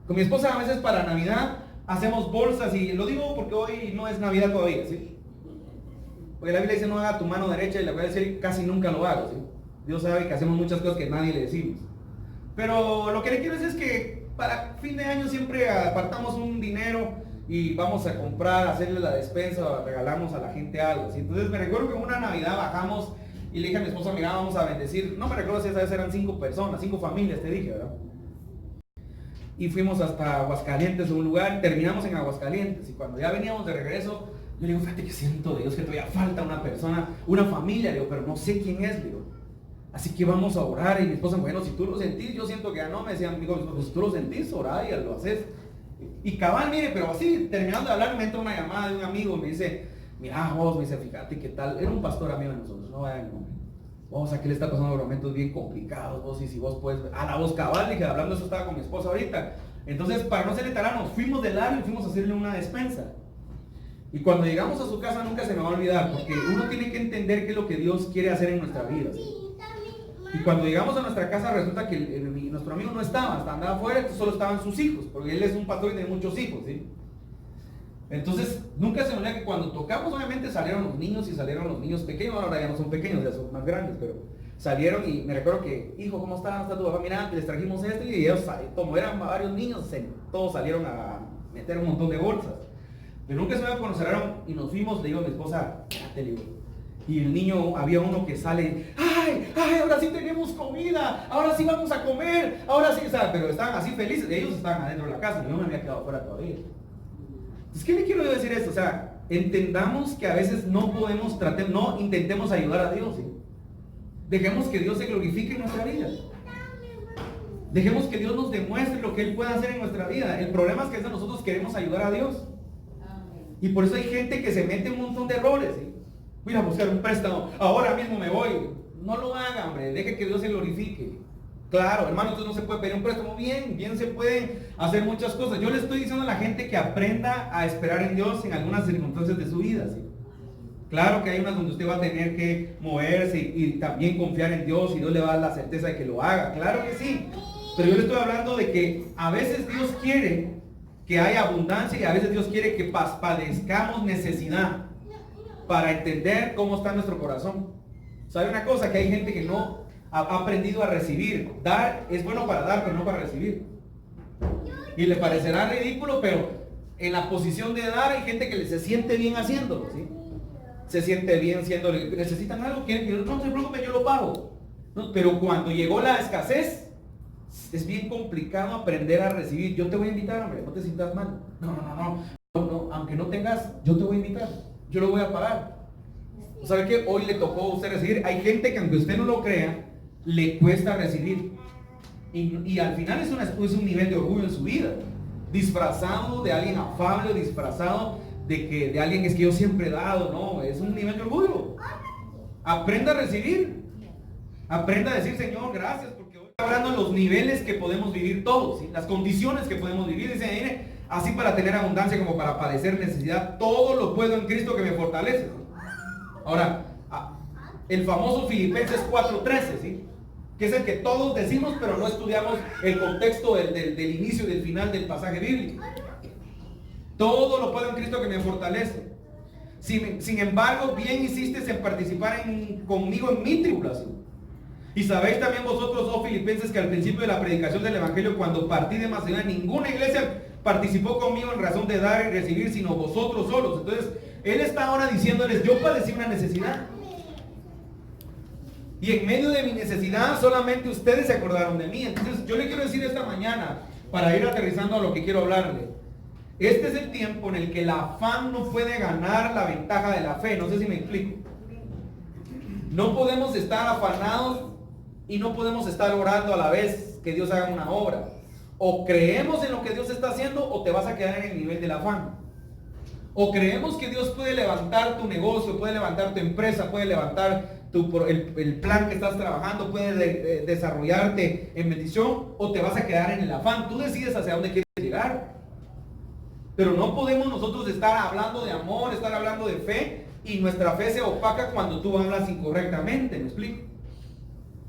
Con mi esposa a veces para Navidad hacemos bolsas, y lo digo porque hoy no es Navidad todavía, ¿sí? Porque la Biblia dice no haga tu mano derecha, y la voy a decir casi nunca lo hago, ¿sí? Dios sabe que hacemos muchas cosas que nadie le decimos. Pero lo que le quiero decir es que para fin de año siempre apartamos un dinero y vamos a comprar, hacerle la despensa, regalamos a la gente algo, ¿sí? Entonces me recuerdo que en una Navidad bajamos y le dije a mi esposa, mira, vamos a bendecir, no me recuerdo si esa vez eran 5 personas, 5 familias, te dije, ¿verdad? Y fuimos hasta Aguascalientes, un lugar, terminamos en Aguascalientes, y cuando ya veníamos de regreso, yo le digo, fíjate que siento de Dios que todavía falta una persona, una familia, le digo, pero no sé quién es, le digo. Así que vamos a orar. Y mi esposa, bueno, si tú lo sentís, yo siento que ya no, me decían, digo, pues si tú lo sentís, orá y lo haces. Y cabal, mire, pero así, terminando de hablar, me entra una llamada de un amigo, me dice, mira vos, me dice, fíjate qué tal, era un pastor amigo de nosotros, no vayan, nombre. Vos, aquí le está pasando momentos bien complicados, vos, y si vos puedes, a la voz cabal, dije, hablando eso estaba con mi esposa ahorita. Entonces, para no ser taranos, fuimos del área y fuimos a hacerle una despensa. Y cuando llegamos a su casa nunca se me va a olvidar, porque uno tiene que entender qué es lo que Dios quiere hacer en nuestra vida, ¿sí? Y cuando llegamos a nuestra casa resulta que nuestro amigo no estaba, andaba afuera, solo estaban sus hijos, porque él es un pastor y tiene muchos hijos, ¿sí? Entonces, nunca se me olvida que cuando tocamos, obviamente salieron los niños y salieron los niños pequeños, ahora ya no son pequeños, ya son más grandes, pero salieron y me recuerdo que, hijo, ¿cómo está tu papá? Mira, les trajimos esto, y ellos, como eran varios niños, todos salieron a meter un montón de bolsas. Pero nunca se me conocerán y nos fuimos, le digo a mi esposa, te digo. Y el niño, había uno que sale, ¡ay! Ahora sí tenemos comida, ahora sí vamos a comer, ahora sí, o sea, pero estaban así felices, ellos estaban adentro de la casa, yo me había quedado fuera todavía. Entonces, ¿qué le quiero yo decir esto? O sea, entendamos que a veces no podemos no intentemos ayudar a Dios, ¿sí? Dejemos que Dios se glorifique en nuestra vida. Dejemos que Dios nos demuestre lo que Él puede hacer en nuestra vida. El problema es que nosotros queremos ayudar a Dios. Y por eso hay gente que se mete un montón de errores, ¿sí? Voy a buscar un préstamo, ahora mismo me voy. No lo haga, hombre, deje que Dios se glorifique. Claro, hermano, entonces no se puede pedir un préstamo. Bien se pueden hacer muchas cosas. Yo le estoy diciendo a la gente que aprenda a esperar en Dios en algunas circunstancias de su vida, ¿sí? Claro que hay unas donde usted va a tener que moverse y también confiar en Dios, y Dios le va a dar la certeza de que lo haga. Claro que sí. Pero yo le estoy hablando de que a veces Dios quiere que haya abundancia y a veces Dios quiere que padezcamos necesidad para entender cómo está nuestro corazón. ¿Sabe una cosa? Que hay gente que no ha aprendido a recibir. Dar es bueno para dar, pero no para recibir. Y le parecerá ridículo, pero en la posición de dar hay gente que se siente bien haciéndolo, ¿sí? Se siente bien siendo, necesitan algo, quieren que no se preocupen, yo lo pago. ¿No? Pero cuando llegó la escasez, es bien complicado aprender a recibir. Yo te voy a invitar, hombre, no te sientas mal. No, aunque no tengas, yo te voy a invitar, yo lo voy a pagar. ¿Sabe qué? Hoy le tocó a usted recibir. Hay gente que aunque usted no lo crea, le cuesta recibir. Y al final es un nivel de orgullo en su vida. Disfrazado de alguien afable, disfrazado de alguien que es que yo siempre he dado, no, es un nivel de orgullo. Aprenda a recibir. Aprenda a decir, Señor, gracias, porque hoy estoy hablando de los niveles que podemos vivir todos, ¿sí? Las condiciones que podemos vivir. Dice, mire, así para tener abundancia como para padecer necesidad, todo lo puedo en Cristo que me fortalece. Ahora, el famoso Filipenses 4:13, ¿sí? Que es el que todos decimos, pero no estudiamos el contexto del inicio y del final del pasaje bíblico. Todo lo puedo en Cristo que me fortalece. Sin embargo, bien hiciste en participar conmigo en mi tribulación. Y sabéis también vosotros, oh filipenses, que al principio de la predicación del Evangelio, cuando partí de Macedonia, ninguna iglesia participó conmigo en razón de dar y recibir, sino vosotros solos. Entonces, él está ahora diciéndoles, yo padecí una necesidad. Y en medio de mi necesidad solamente ustedes se acordaron de mí. Entonces yo le quiero decir esta mañana, para ir aterrizando a lo que quiero hablarle. Este es el tiempo en el que el afán no puede ganar la ventaja de la fe. No sé si me explico. No podemos estar afanados y no podemos estar orando a la vez que Dios haga una obra. O creemos en lo que Dios está haciendo o te vas a quedar en el nivel del afán. O creemos que Dios puede levantar tu negocio, puede levantar tu empresa, puede levantar el plan que estás trabajando, puede desarrollarte en bendición, o te vas a quedar en el afán. Tú decides hacia dónde quieres llegar. Pero no podemos nosotros estar hablando de amor, estar hablando de fe, y nuestra fe se opaca cuando tú hablas incorrectamente. ¿Me explico?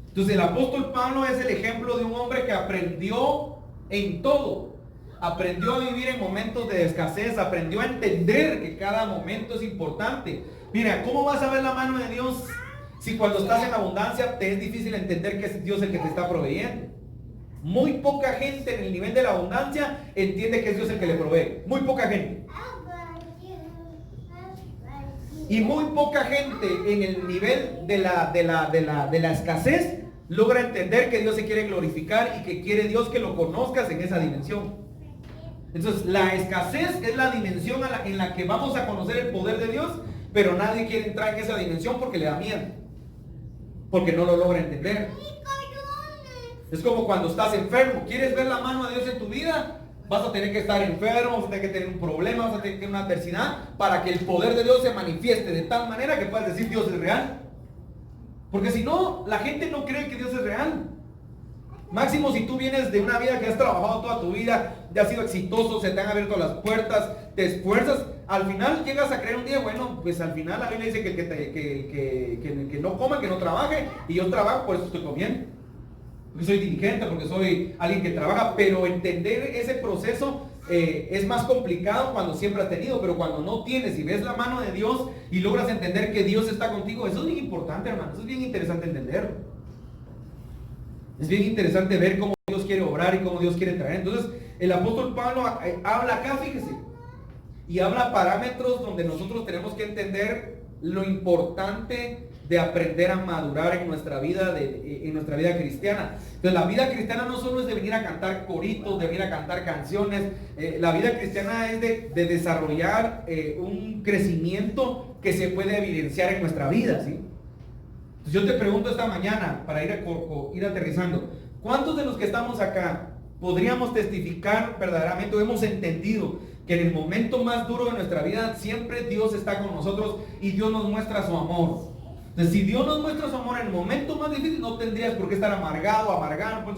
Entonces el apóstol Pablo es el ejemplo de un hombre que aprendió en todo. Aprendió a vivir en momentos de escasez, aprendió a entender que cada momento es importante. Mira, ¿cómo vas a ver la mano de Dios si cuando estás en abundancia te es difícil entender que es Dios el que te está proveyendo? Muy poca gente en el nivel de la abundancia entiende que es Dios el que le provee. Muy poca gente. Y muy poca gente en el nivel de la escasez logra entender que Dios se quiere glorificar y que quiere Dios que lo conozcas en esa dimensión. Entonces la escasez es la dimensión en la que vamos a conocer el poder de Dios, pero nadie quiere entrar en esa dimensión porque le da miedo, porque no lo logra entender. Es como cuando estás enfermo. ¿Quieres ver la mano de Dios en tu vida? Vas a tener que estar enfermo, vas a tener que tener un problema, vas a tener que tener una adversidad para que el poder de Dios se manifieste de tal manera que puedas decir Dios es real. Porque si no, la gente no cree que Dios es real. Máximo si tú vienes de una vida que has trabajado toda tu vida, ya has sido exitoso, se te han abierto las puertas, te esfuerzas, al final llegas a creer un día, bueno, pues al final la Biblia dice que no coma, que no trabaje, y yo trabajo, por eso estoy comiendo. Porque soy dirigente, porque soy alguien que trabaja, pero entender ese proceso es más complicado cuando siempre has tenido, pero cuando no tienes y ves la mano de Dios y logras entender que Dios está contigo, eso es bien importante, hermano, eso es bien interesante entenderlo. Es bien interesante ver cómo Dios quiere obrar y cómo Dios quiere traer. Entonces, el apóstol Pablo habla acá, fíjese, y habla parámetros donde nosotros tenemos que entender lo importante de aprender a madurar en nuestra vida, en nuestra vida cristiana. Entonces, la vida cristiana no solo es de venir a cantar coritos, de venir a cantar canciones. La vida cristiana es de desarrollar un crecimiento que se puede evidenciar en nuestra vida, ¿sí? Yo te pregunto esta mañana, para ir aterrizando, ¿cuántos de los que estamos acá podríamos testificar verdaderamente o hemos entendido que en el momento más duro de nuestra vida siempre Dios está con nosotros y Dios nos muestra su amor? Entonces, si Dios nos muestra su amor en el momento más difícil, no tendrías por qué estar amargado,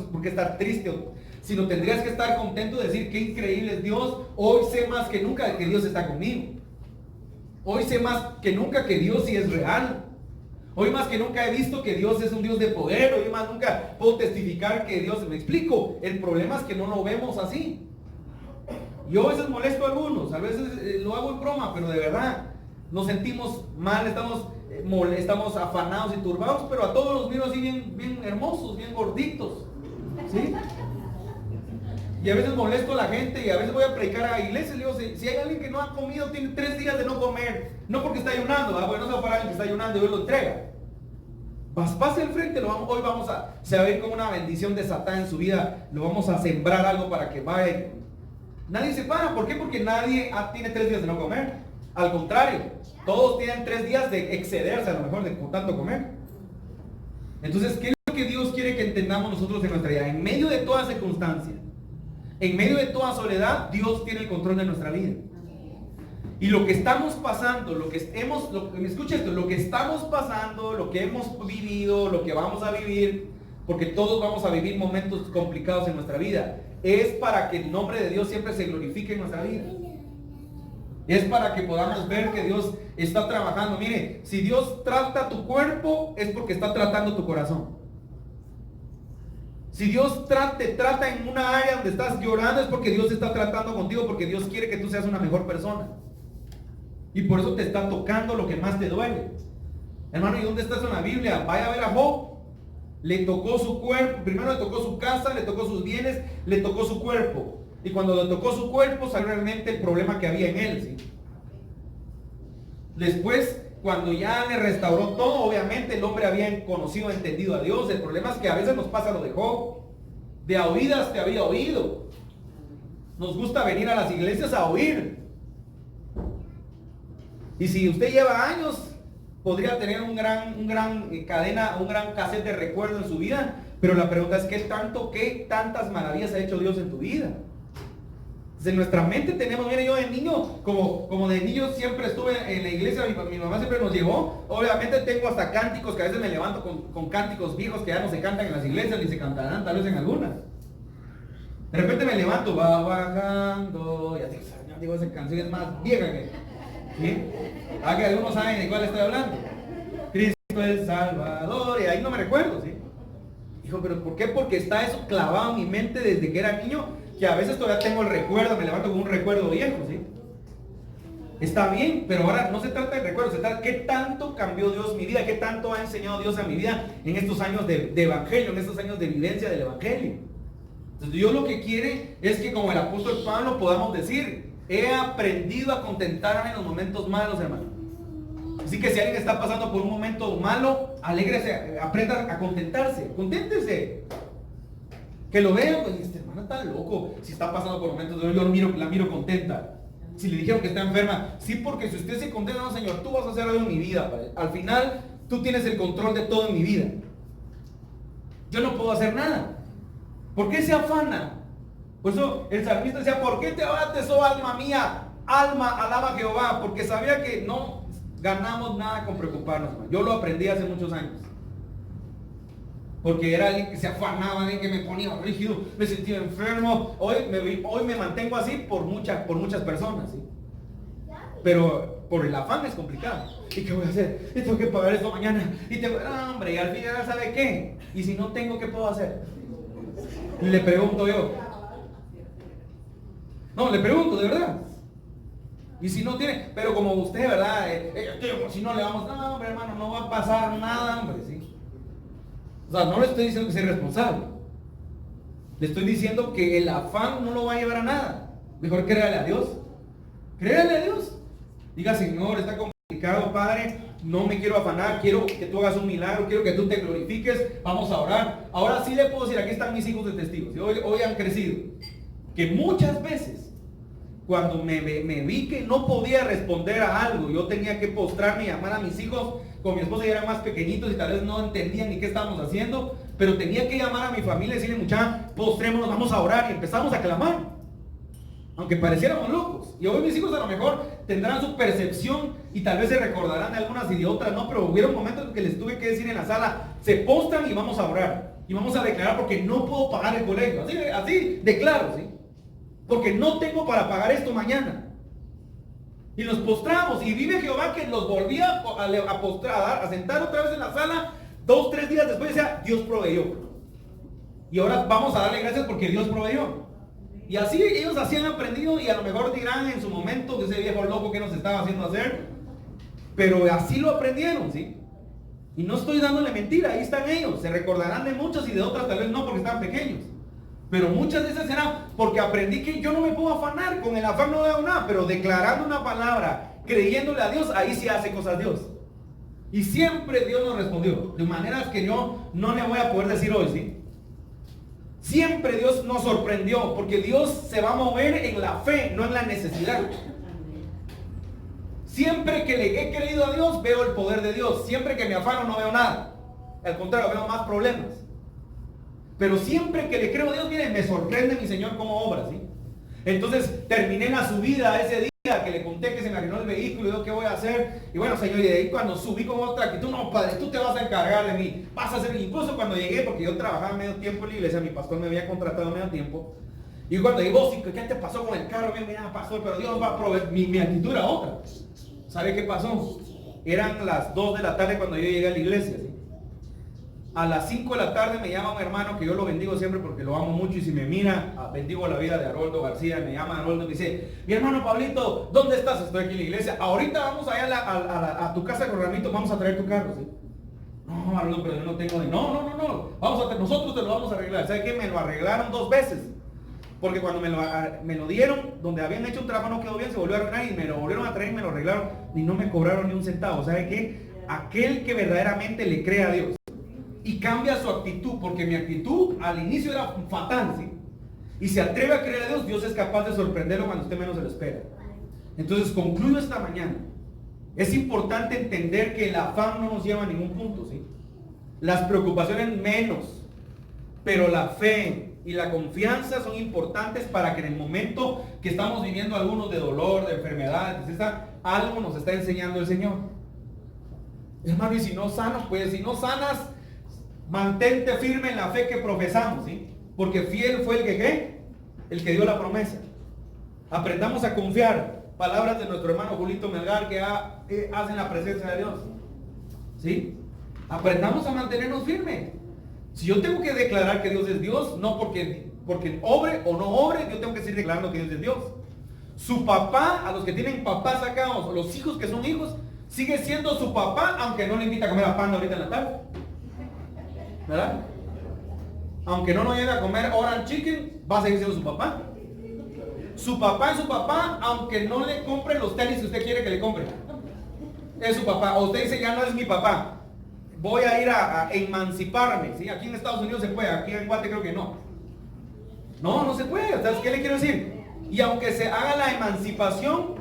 por qué estar triste, sino tendrías que estar contento de decir qué increíble es Dios. Hoy sé más que nunca que Dios está conmigo. Hoy sé más que nunca que Dios sí es real. Hoy más que nunca he visto que Dios es un Dios de poder. Hoy más nunca puedo testificar que Dios... Me explico, el problema es que no lo vemos así. Yo a veces molesto a algunos, a veces lo hago en broma, pero de verdad nos sentimos mal, estamos afanados y turbados, pero a todos los miro así bien hermosos, bien gorditos, ¿sí? Y a veces molesto a la gente y a veces voy a predicar a iglesias y digo, si hay alguien que no ha comido, tiene 3 días de no comer, no porque está ayunando, bueno, no se va para alguien que está ayunando y Dios lo entrega. Pase al frente, hoy se va a ir con una bendición de Satán en su vida, lo vamos a sembrar algo para que vaya. Nadie se para, ¿por qué? Porque nadie tiene 3 días de no comer. Al contrario, todos tienen 3 días de excederse a lo mejor de tanto comer. Entonces, ¿qué es lo que Dios quiere que entendamos nosotros en nuestra vida? En medio de toda circunstancia, en medio de toda soledad, Dios tiene el control de nuestra vida. Y lo que estamos pasando, escucha esto, lo que estamos pasando, lo que hemos vivido, lo que vamos a vivir, porque todos vamos a vivir momentos complicados en nuestra vida, es para que el nombre de Dios siempre se glorifique en nuestra vida. Es para que podamos ver que Dios está trabajando. Mire, si Dios trata tu cuerpo, es porque está tratando tu corazón. Si Dios te trata en una área donde estás llorando, es porque Dios está tratando contigo, porque Dios quiere que tú seas una mejor persona. Y por eso te está tocando lo que más te duele. Hermano, ¿y dónde está eso en la Biblia? Vaya a ver a Job. Le tocó su cuerpo, primero le tocó su casa, le tocó sus bienes, le tocó su cuerpo. Y cuando le tocó su cuerpo, salió realmente el problema que había en él, ¿sí? Después cuando ya le restauró todo, obviamente el hombre había conocido, entendido a Dios. El problema es que a veces nos pasa lo de Job. De a oídas te había oído. Nos gusta venir a las iglesias a oír. Y si usted lleva años, podría tener un gran cadena, un gran cassette de recuerdo en su vida. Pero la pregunta es, ¿qué tantas maravillas ha hecho Dios en tu vida? En nuestra mente tenemos, mire, yo de niño, como de niño siempre estuve en la iglesia, mi mamá siempre nos llevó. Obviamente tengo hasta cánticos que a veces me levanto con cánticos viejos que ya no se cantan en las iglesias, ni se cantarán tal vez en algunas. De repente me levanto, va bajando, y así, digo, esa canción es más vieja que, ¿sí? Ah, que algunos saben de cuál estoy hablando. Cristo es Salvador, y ahí no me recuerdo, ¿sí? Dijo, pero ¿por qué? Porque está eso clavado en mi mente desde que era niño, que a veces todavía tengo el recuerdo, me levanto con un recuerdo viejo, ¿sí? Está bien, pero ahora no se trata de recuerdos, se trata de qué tanto cambió Dios mi vida, qué tanto ha enseñado Dios a mi vida en estos años de evangelio, en estos años de vivencia del evangelio. Entonces Dios lo que quiere es que, como el apóstol Pablo, podamos decir, he aprendido a contentarme en los momentos malos, hermano. Así que si alguien está pasando por un momento malo, alégrese, aprenda a contentarse, conténtese. Que lo vean, pues este hermano está loco. Si está pasando por momentos de yo la miro contenta. Si le dijeron que está enferma, sí, porque si usted se contenta, no, Señor, tú vas a hacer algo en mi vida, Padre. Al final, tú tienes el control de todo en mi vida. Yo no puedo hacer nada. ¿Por qué se afana? Por eso el salmista decía, ¿por qué te abates, oh alma mía? Alma, alaba a Jehová, porque sabía que no ganamos nada con preocuparnos, hermano. Yo lo aprendí hace muchos años. Porque era alguien que se afanaba, alguien que me ponía rígido, me sentía enfermo. Hoy me mantengo así por muchas personas, ¿sí? Pero por el afán es complicado. ¿Y qué voy a hacer? Y tengo que pagar esto mañana. No, hombre, y al final, ¿sabe qué? Y si no tengo, ¿qué puedo hacer? Le pregunto yo. No, le pregunto, de verdad. Y si no tiene, pero como usted, ¿verdad? Si no le vamos, no, hombre, hermano, no va a pasar nada, hombre, ¿sí? O sea, no le estoy diciendo que sea irresponsable. Le estoy diciendo que el afán no lo va a llevar a nada. Mejor créale a Dios. Créale a Dios. Diga, Señor, está complicado, Padre. No me quiero afanar. Quiero que tú hagas un milagro. Quiero que tú te glorifiques. Vamos a orar. Ahora sí le puedo decir, aquí están mis hijos de testigos. Hoy han crecido. Que muchas veces, cuando me vi que no podía responder a algo, yo tenía que postrarme y llamar a mis hijos. Con mi esposa ya eran más pequeñitos y tal vez no entendían ni qué estábamos haciendo, pero tenía que llamar a mi familia y decirle, muchachos, postrémonos, vamos a orar, y empezamos a clamar, aunque pareciéramos locos. Y hoy mis hijos a lo mejor tendrán su percepción y tal vez se recordarán de algunas y de otras, no, pero hubieron momentos en que les tuve que decir en la sala, se postran y vamos a orar, y vamos a declarar porque no puedo pagar el colegio, así declaro, ¿sí? Porque no tengo para pagar esto mañana. Y nos postramos, y vive Jehová que los volvía a postrar, a sentar otra vez en la sala. 2, 3 días después decía, Dios proveyó. Y ahora vamos a darle gracias porque Dios proveyó. Y así ellos así han aprendido, y a lo mejor dirán en su momento que ese viejo loco que nos estaba haciendo hacer. Pero así lo aprendieron, ¿sí? Y no estoy dándole mentira, ahí están ellos. Se recordarán de muchas y de otras tal vez no porque están pequeños. Pero muchas veces será porque aprendí que yo no me puedo afanar, con el afán no hago nada, pero declarando una palabra, creyéndole a Dios, ahí sí hace cosas Dios. Y siempre Dios nos respondió, de maneras que yo no le voy a poder decir hoy, ¿sí? Siempre Dios nos sorprendió, porque Dios se va a mover en la fe, no en la necesidad. Siempre que le he creído a Dios, veo el poder de Dios. Siempre que me afano no veo nada. Al contrario, veo más problemas. Pero siempre que le creo a Dios, miren, me sorprende mi Señor cómo obra, ¿sí? Entonces terminé la subida ese día que le conté que se me arruinó el vehículo y yo qué voy a hacer. Y bueno, Señor, y de ahí cuando subí con otra actitud, no, Padre, tú te vas a encargar de mí. Vas a hacer, incluso cuando llegué, porque yo trabajaba medio tiempo en la iglesia, mi pastor me había contratado medio tiempo. Y cuando llegó, ¿qué te pasó con el carro? Mira, pastor, pero Dios va a proveer. Mi actitud era otra. ¿Sabe qué pasó? Eran las 2 de la tarde cuando yo llegué a la iglesia, ¿sí? A las 5 de la tarde me llama un hermano que yo lo bendigo siempre porque lo amo mucho, y si me mira, bendigo la vida de Haroldo García. Me llama Haroldo y me dice, mi hermano Pablito, ¿dónde estás? Estoy aquí en la iglesia. Ahorita vamos allá a tu casa con Ramito, vamos a traer tu carro, ¿sí? No, Haroldo, pero yo no tengo de... No. Nosotros te lo vamos a arreglar. ¿Sabe qué? Me lo arreglaron 2 veces. Porque cuando me lo dieron, donde habían hecho un trabajo no quedó bien, se volvió a arruinar y me lo volvieron a traer y me lo arreglaron y no me cobraron ni un centavo. ¿Sabe qué? Aquel que verdaderamente le cree a Dios y cambia su actitud, porque mi actitud al inicio era fatal, ¿sí? Y se atreve a creer a Dios, Dios es capaz de sorprenderlo cuando usted menos se lo espera. Entonces concluyo esta mañana. Es importante entender que el afán no nos lleva a ningún punto, ¿sí? Las preocupaciones menos, pero la fe y la confianza son importantes para que en el momento que estamos viviendo algunos de dolor, de enfermedad, algo nos está enseñando el Señor. Hermano, y si no sanas, pues si no sanas, mantente firme en la fe que profesamos, ¿sí? Porque fiel fue el que ¿qué? El que dio la promesa. Aprendamos a confiar. Palabras de nuestro hermano Julito Melgar que hacen la presencia de Dios, ¿sí? Aprendamos a mantenernos firmes. Si yo tengo que declarar que Dios es Dios, no porque obre o no obre, yo tengo que seguir declarando que Dios es Dios. Su papá, a los que tienen papás acá, o los hijos que son hijos, sigue siendo su papá, aunque no le invita a comer a pan ahorita en la tarde, ¿verdad? Aunque no nos llegue a comer orange chicken, va a seguir siendo su papá. Su papá es su papá, aunque no le compre los tenis que usted quiere que le compre. Es su papá. O usted dice, ya no es mi papá, voy a ir a emanciparme, ¿sí? Aquí en Estados Unidos se puede, aquí en Guate creo que no. No se puede. ¿Sabes qué le quiero decir? Y aunque se haga la emancipación,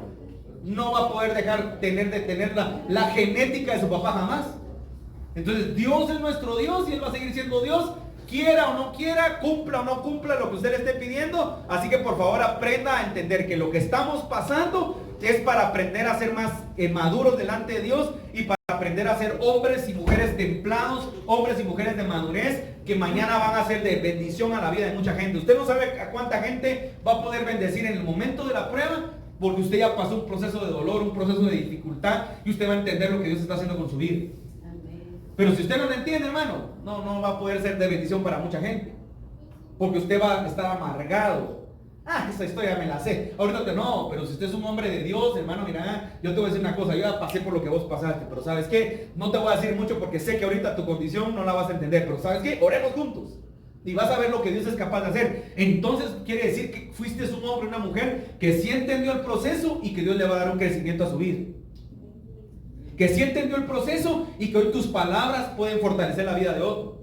no va a poder dejar de tener la genética de su papá jamás. Entonces Dios es nuestro Dios y Él va a seguir siendo Dios, quiera o no quiera, cumpla o no cumpla lo que usted le esté pidiendo. Así que por favor aprenda a entender que lo que estamos pasando es para aprender a ser más maduros delante de Dios y para aprender a ser hombres y mujeres templados, hombres y mujeres de madurez, que mañana van a ser de bendición a la vida de mucha gente. Usted no sabe a cuánta gente va a poder bendecir en el momento de la prueba, porque usted ya pasó un proceso de dolor, un proceso de dificultad, y usted va a entender lo que Dios está haciendo con su vida. Pero si usted no lo entiende, hermano, no va a poder ser de bendición para mucha gente, porque usted va a estar amargado. Esa historia me la sé. Ahorita no, pero si usted es un hombre de Dios, hermano, mira, yo te voy a decir una cosa, yo ya pasé por lo que vos pasaste, pero ¿sabes qué? No te voy a decir mucho porque sé que ahorita tu condición no la vas a entender, pero ¿sabes qué? Oremos juntos y vas a ver lo que Dios es capaz de hacer. Entonces quiere decir que fuiste un hombre, una mujer que sí entendió el proceso y que Dios le va a dar un crecimiento a su vida. Que sí entendió el proceso y que hoy tus palabras pueden fortalecer la vida de otro.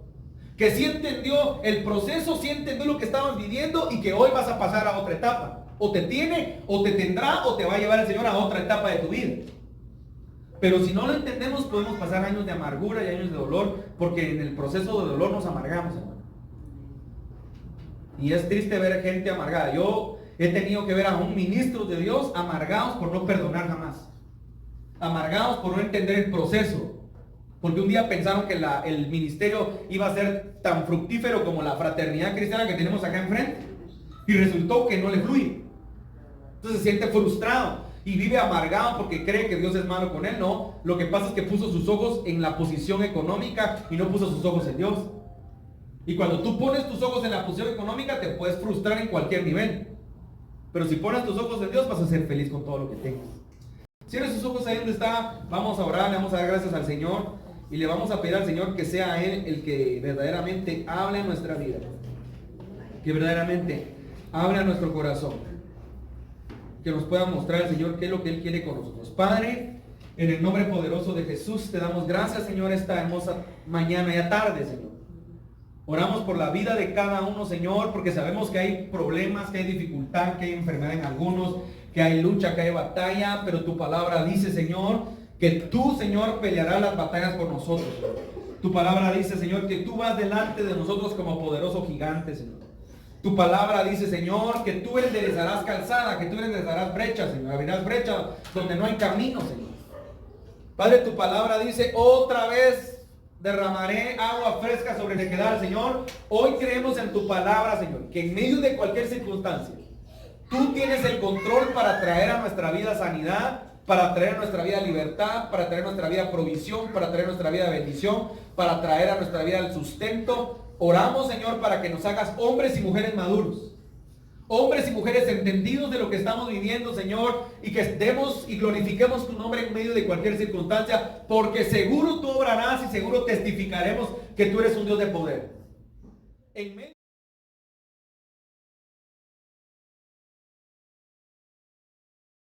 Que sí entendió el proceso, sí entendió lo que estabas viviendo y que hoy vas a pasar a otra etapa. O te tiene, o te tendrá, o te va a llevar el Señor a otra etapa de tu vida. Pero si no lo entendemos, podemos pasar años de amargura y años de dolor, porque en el proceso de dolor nos amargamos, hermano. Y es triste ver gente amargada. Yo he tenido que ver a un ministro de Dios amargados por no perdonar jamás. Amargados por no entender el proceso. Porque un día pensaron que el ministerio iba a ser tan fructífero como la fraternidad cristiana que tenemos acá enfrente. Y resultó que no le fluye. Entonces se siente frustrado y vive amargado porque cree que Dios es malo con él. No, lo que pasa es que puso sus ojos en la posición económica y no puso sus ojos en Dios. Y cuando tú pones tus ojos en la posición económica, te puedes frustrar en cualquier nivel. Pero si pones tus ojos en Dios, vas a ser feliz con todo lo que tengas. Cierre sus ojos ahí donde está. Vamos a orar, le vamos a dar gracias al Señor. Y le vamos a pedir al Señor que sea Él el que verdaderamente hable en nuestra vida. Que verdaderamente hable a nuestro corazón. Que nos pueda mostrar el Señor qué es lo que Él quiere con nosotros. Padre, en el nombre poderoso de Jesús, te damos gracias, Señor, esta hermosa mañana y tarde, Señor. Oramos por la vida de cada uno, Señor, porque sabemos que hay problemas, que hay dificultad, que hay enfermedad en algunos, que hay lucha, que hay batalla, pero tu palabra dice, Señor, que tú, Señor, pelearás las batallas por nosotros. Tu palabra dice, Señor, que tú vas delante de nosotros como poderoso gigante, Señor. Tu palabra dice, Señor, que tú enderezarás calzada, que tú enderezarás brechas, Señor. Abrirás brechas donde no hay camino, Señor. Padre, tu palabra dice, otra vez derramaré agua fresca sobre el sequedal, Señor. Hoy creemos en tu palabra, Señor, que en medio de cualquier circunstancia, tú tienes el control para traer a nuestra vida sanidad, para traer a nuestra vida libertad, para traer a nuestra vida provisión, para traer a nuestra vida bendición, para traer a nuestra vida el sustento. Oramos, Señor, para que nos hagas hombres y mujeres maduros, hombres y mujeres entendidos de lo que estamos viviendo, Señor, y que demos y glorifiquemos tu nombre en medio de cualquier circunstancia, porque seguro tú obrarás y seguro testificaremos que tú eres un Dios de poder.